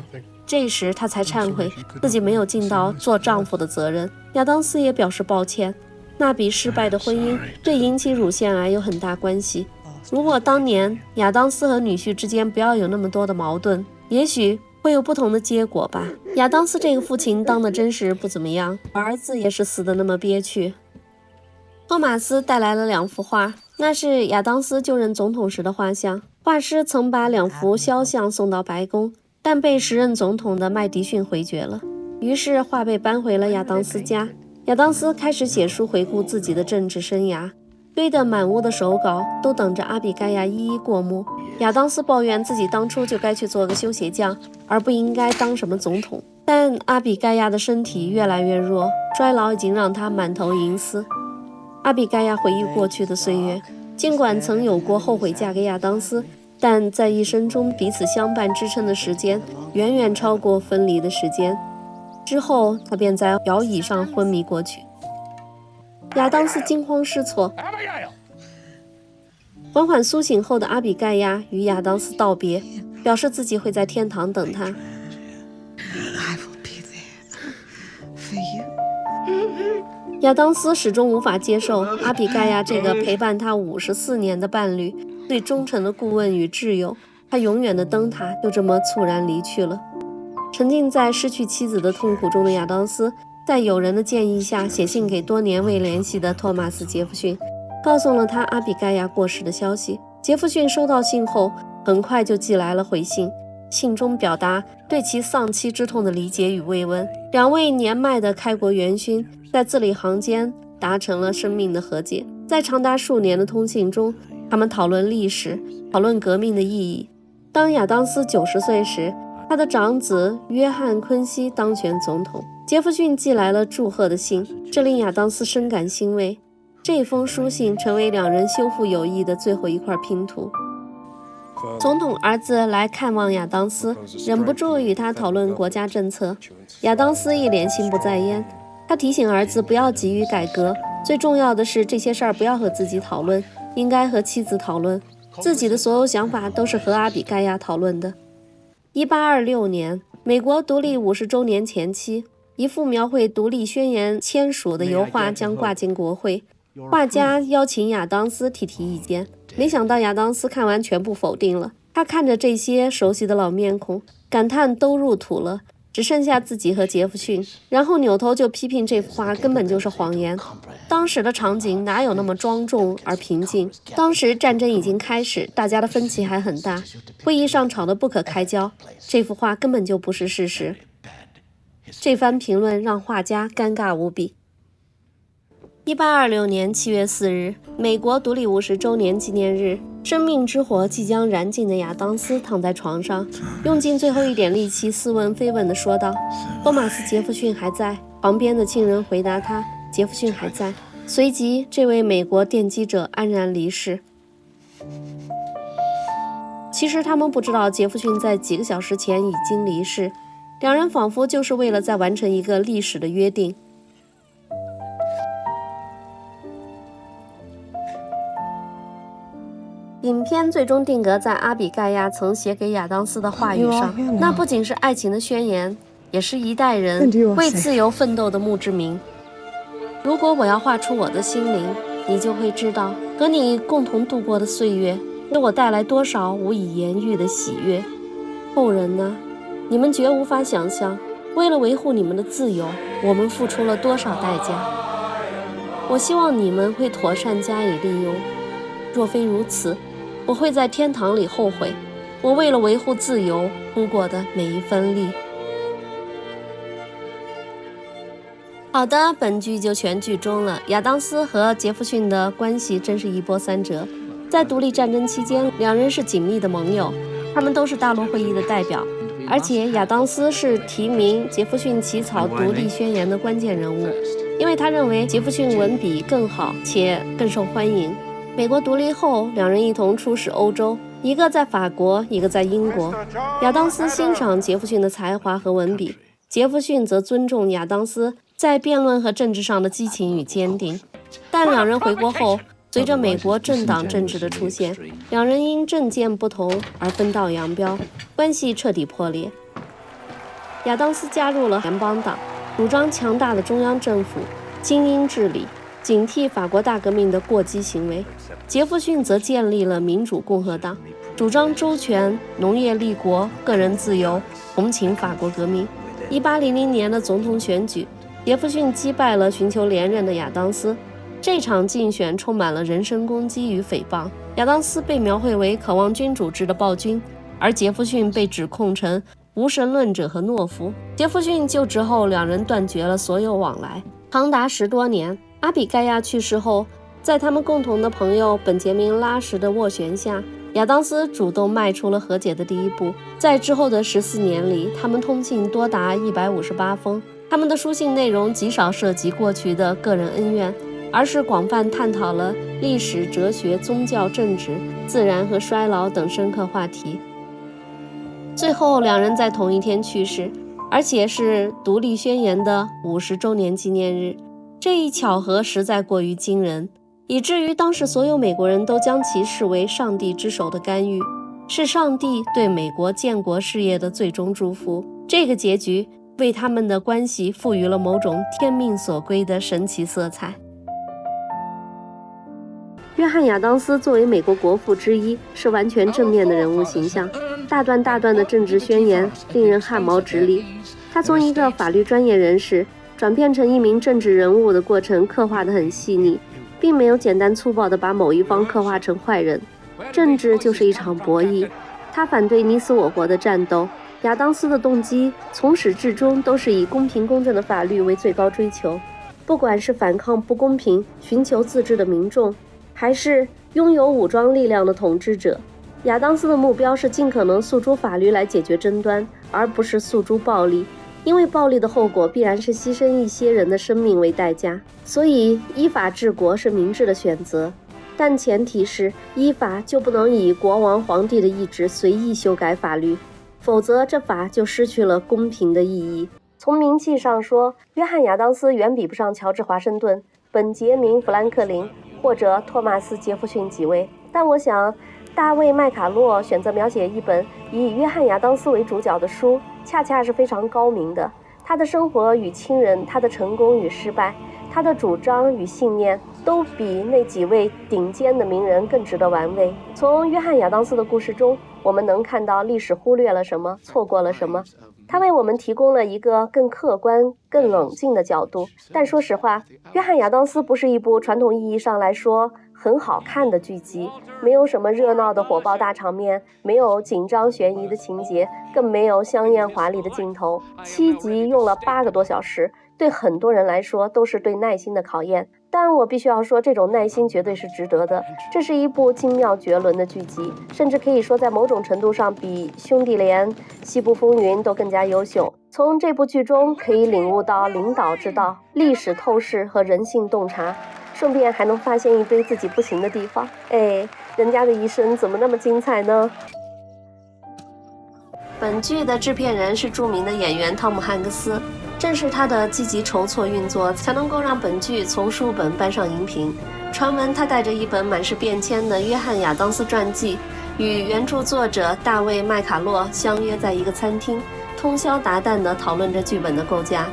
这时他才忏悔自己没有尽到做丈夫的责任。亚当斯也表示抱歉。娜比失败的婚姻对引起乳腺癌有很大关系。如果当年亚当斯和女婿之间不要有那么多的矛盾，也许会有不同的结果吧。亚当斯这个父亲当的真是不怎么样，儿子也是死得那么憋屈。托马斯带来了2幅画，那是亚当斯就任总统时的画像。画师曾把2幅肖像送到白宫，但被时任总统的麦迪逊回绝了。于是画被搬回了亚当斯家。亚当斯开始写书回顾自己的政治生涯，堆得满屋的手稿都等着阿比盖亚一一过目。亚当斯抱怨自己当初就该去做个修鞋匠，而不应该当什么总统。但阿比盖亚的身体越来越弱，衰老已经让他满头银丝。阿比盖亚回忆过去的岁月，尽管曾有过后悔嫁给亚当斯，但在一生中彼此相伴支撑的时间远远超过分离的时间。之后他便在摇椅上昏迷过去。亚当斯惊慌失措，缓缓苏醒后的阿比盖亚与亚当斯道别，表示自己会在天堂等他。亚当斯始终无法接受阿比盖亚这个陪伴他54年的伴侣，最忠诚的顾问与挚友，他永远的灯塔就这么猝然离去了。沉浸在失去妻子的痛苦中的亚当斯，在友人的建议下写信给多年未联系的托马斯·杰弗逊，告诉了他阿比盖亚过世的消息。杰弗逊收到信后，很快就寄来了回信，信中表达对其丧妻之痛的理解与慰问。两位年迈的开国元勋在字里行间达成了生命的和解。在长达数年的通信中，他们讨论历史，讨论革命的意义。当亚当斯90岁时，他的长子约翰·昆西当选总统。杰弗逊寄来了祝贺的信，这令亚当斯深感欣慰。这封书信成为两人修复友谊的最后一块拼图。总统儿子来看望亚当斯，忍不住与他讨论国家政策。亚当斯一脸心不在焉，他提醒儿子不要急于改革，最重要的是这些事儿不要和自己讨论，应该和妻子讨论。自己的所有想法都是和阿比盖亚讨论的。1826年，美国独立50周年前期，一幅描绘独立宣言签署的油画将挂进国会，画家邀请亚当斯提意见，没想到亚当斯看完全部否定了。他看着这些熟悉的老面孔，感叹都入土了，只剩下自己和杰弗逊，然后扭头就批评这幅画根本就是谎言。当时的场景哪有那么庄重而平静？当时战争已经开始，大家的分歧还很大，会议上吵得不可开交，这幅画根本就不是事实。这番评论让画家尴尬无比。1826年7月4日，美国独立50周年纪念日，生命之火即将燃尽的亚当斯躺在床上，用尽最后一点力气似问非问地说道：托马斯·杰弗逊还在。旁边的亲人回答他：杰弗逊还在。随即，这位美国奠基者安然离世。其实他们不知道杰弗逊在几个小时前已经离世，两人仿佛就是为了再完成一个历史的约定。影片最终定格在阿比盖亚曾写给亚当斯的话语上，那不仅是爱情的宣言，也是一代人为自由奋斗的墓志铭。如果我要画出我的心灵，你就会知道，和你共同度过的岁月给我带来多少无以言喻的喜悦。后人呢？你们绝无法想象，为了维护你们的自由，我们付出了多少代价。我希望你们会妥善加以利用，若非如此，我会在天堂里后悔我为了维护自由出过的每一分力。好的，本剧就全剧终了。亚当斯和杰弗逊的关系真是一波三折。在独立战争期间，两人是紧密的盟友，他们都是大陆会议的代表，而且亚当斯是提名杰弗逊起草独立宣言的关键人物，因为他认为杰弗逊文笔更好且更受欢迎。美国独立后，两人一同出使欧洲，一个在法国，一个在英国。亚当斯欣赏杰弗逊的才华和文笔，杰弗逊则尊重亚当斯在辩论和政治上的激情与坚定。但两人回国后，随着美国政党政治的出现，两人因政见不同而分道扬镳，关系彻底破裂。亚当斯加入了联邦党，主张强大的中央政府、精英治理，警惕法国大革命的过激行为。杰弗逊则建立了民主共和党，主张周全、农业立国、个人自由，同情法国革命。1800年的总统选举，杰弗逊击败了寻求连任的亚当斯。这场竞选充满了人身攻击与诽谤，亚当斯被描绘为渴望君主制的暴君，而杰弗逊被指控成无神论者和懦夫。杰弗逊就职后，两人断绝了所有往来，长达10多年。阿比盖亚去世后，在他们共同的朋友本杰明·拉什的斡旋下，亚当斯主动迈出了和解的第一步。在之后的14年里，他们通信多达158封，他们的书信内容极少涉及过去的个人恩怨，而是广泛探讨了历史、哲学、宗教、政治、自然和衰老等深刻话题。最后，两人在同一天去世。而且是独立宣言的50周年纪念日。这一巧合实在过于惊人，以至于当时所有美国人都将其视为上帝之手的干预，是上帝对美国建国事业的最终祝福。这个结局为他们的关系赋予了某种天命所归的神奇色彩。约翰·亚当斯作为美国国父之一，是完全正面的人物形象，大段大段的政治宣言令人汗毛直立。他从一个法律专业人士转变成一名政治人物的过程刻画得很细腻，并没有简单粗暴地把某一方刻画成坏人。政治就是一场博弈，他反对你死我活的战斗。亚当斯的动机从始至终都是以公平公正的法律为最高追求，不管是反抗不公平、寻求自治的民众，还是拥有武装力量的统治者，亚当斯的目标是尽可能诉诸法律来解决争端，而不是诉诸暴力，因为暴力的后果必然是牺牲一些人的生命为代价。所以依法治国是明智的选择，但前提是依法就不能以国王皇帝的意志随意修改法律，否则这法就失去了公平的意义。从名气上说，约翰·亚当斯远比不上乔治·华盛顿、本杰明·富兰克林或者托马斯·杰弗逊几位，但我想大卫·麦卡洛选择描写一本以约翰·亚当斯为主角的书，恰恰是非常高明的。他的生活与亲人，他的成功与失败，他的主张与信念，都比那几位顶尖的名人更值得玩味。从约翰·亚当斯的故事中，我们能看到历史忽略了什么，错过了什么。他为我们提供了一个更客观、更冷静的角度。但说实话，约翰·亚当斯不是一部传统意义上来说很好看的剧集，没有什么热闹的火爆大场面，没有紧张悬疑的情节，更没有香艳华丽的镜头。7集用了8个多小时，对很多人来说都是对耐心的考验。但我必须要说，这种耐心绝对是值得的。这是一部精妙绝伦的剧集，甚至可以说在某种程度上比《兄弟连》《西部风云》都更加优秀。从这部剧中可以领悟到领导之道、历史透视和人性洞察，顺便还能发现一堆自己不行的地方。人家的一生怎么那么精彩呢？本剧的制片人是著名的演员汤姆·汉克斯，正是他的积极筹措运作，才能够让本剧从书本搬上荧屏。传闻他带着一本满是便签的约翰·亚当斯传记，与原著作者大卫·麦卡洛相约在一个餐厅，通宵达旦地讨论着剧本的构架。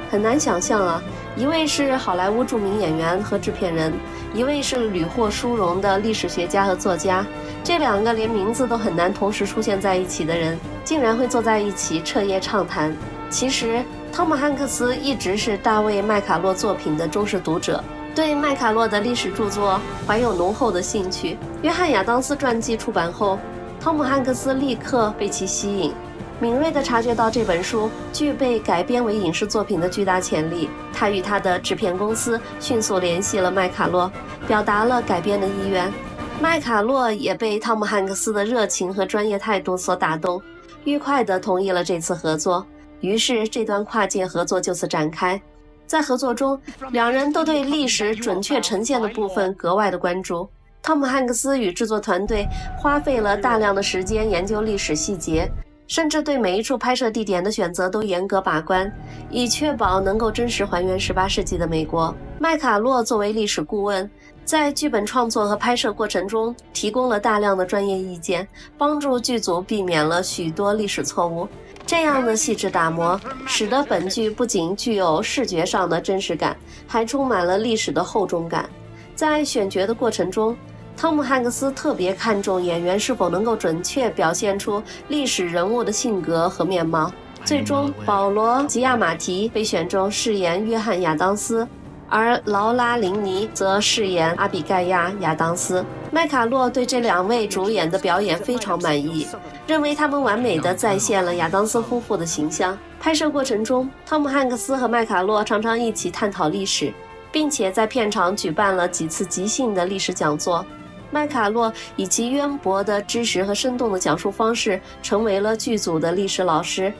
很难想象啊，一位是好莱坞著名演员和制片人，一位是屡获殊荣的历史学家和作家，这2个连名字都很难同时出现在一起的人，竟然会坐在一起彻夜畅谈。其实汤姆·汉克斯一直是大卫·麦卡洛作品的忠实读者，对麦卡洛的历史著作怀有浓厚的兴趣。约翰·亚当斯传记出版后，汤姆·汉克斯立刻被其吸引，敏锐地察觉到这本书具备改编为影视作品的巨大潜力。他与他的制片公司迅速联系了麦卡洛，表达了改编的意愿。麦卡洛也被汤姆·汉克斯的热情和专业态度所打动，愉快地同意了这次合作。于是这段跨界合作就此展开。在合作中，2人都对历史准确呈现的部分格外的关注。汤姆·汉克斯与制作团队花费了大量的时间研究历史细节，甚至对每一处拍摄地点的选择都严格把关，以确保能够真实还原18世纪的美国。麦卡洛作为历史顾问，在剧本创作和拍摄过程中提供了大量的专业意见，帮助剧组避免了许多历史错误。这样的细致打磨，使得本剧不仅具有视觉上的真实感，还充满了历史的厚重感。在选角的过程中，汤姆·汉克斯特别看重演员是否能够准确表现出历史人物的性格和面貌。最终，保罗·吉亚马提被选中饰演约翰·亚当斯，而劳拉·林尼则饰演阿比盖亚·亚当斯。麦卡洛对这2位主演的表演非常满意，认为他们完美地再现了亚当斯夫妇的形象。拍摄过程中，汤姆·汉克斯和麦卡洛常常一起探讨历史，并且在片场举办了几次即兴的历史讲座。麦卡洛以其渊博的知识和生动的讲述方式，成为了剧组的历史老师。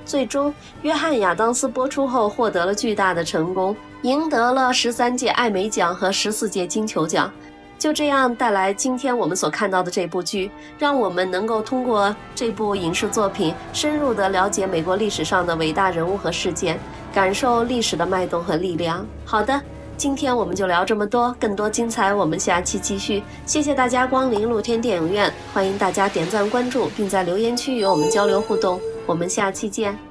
最终，约翰·亚当斯播出后获得了巨大的成功，赢得了13届艾美奖和14届金球奖。就这样带来今天我们所看到的这部剧，让我们能够通过这部影视作品深入地了解美国历史上的伟大人物和事件，感受历史的脉动和力量。好的，今天我们就聊这么多，更多精彩我们下期继续。谢谢大家光临露天电影院，欢迎大家点赞关注，并在留言区与我们交流互动。我们下期见。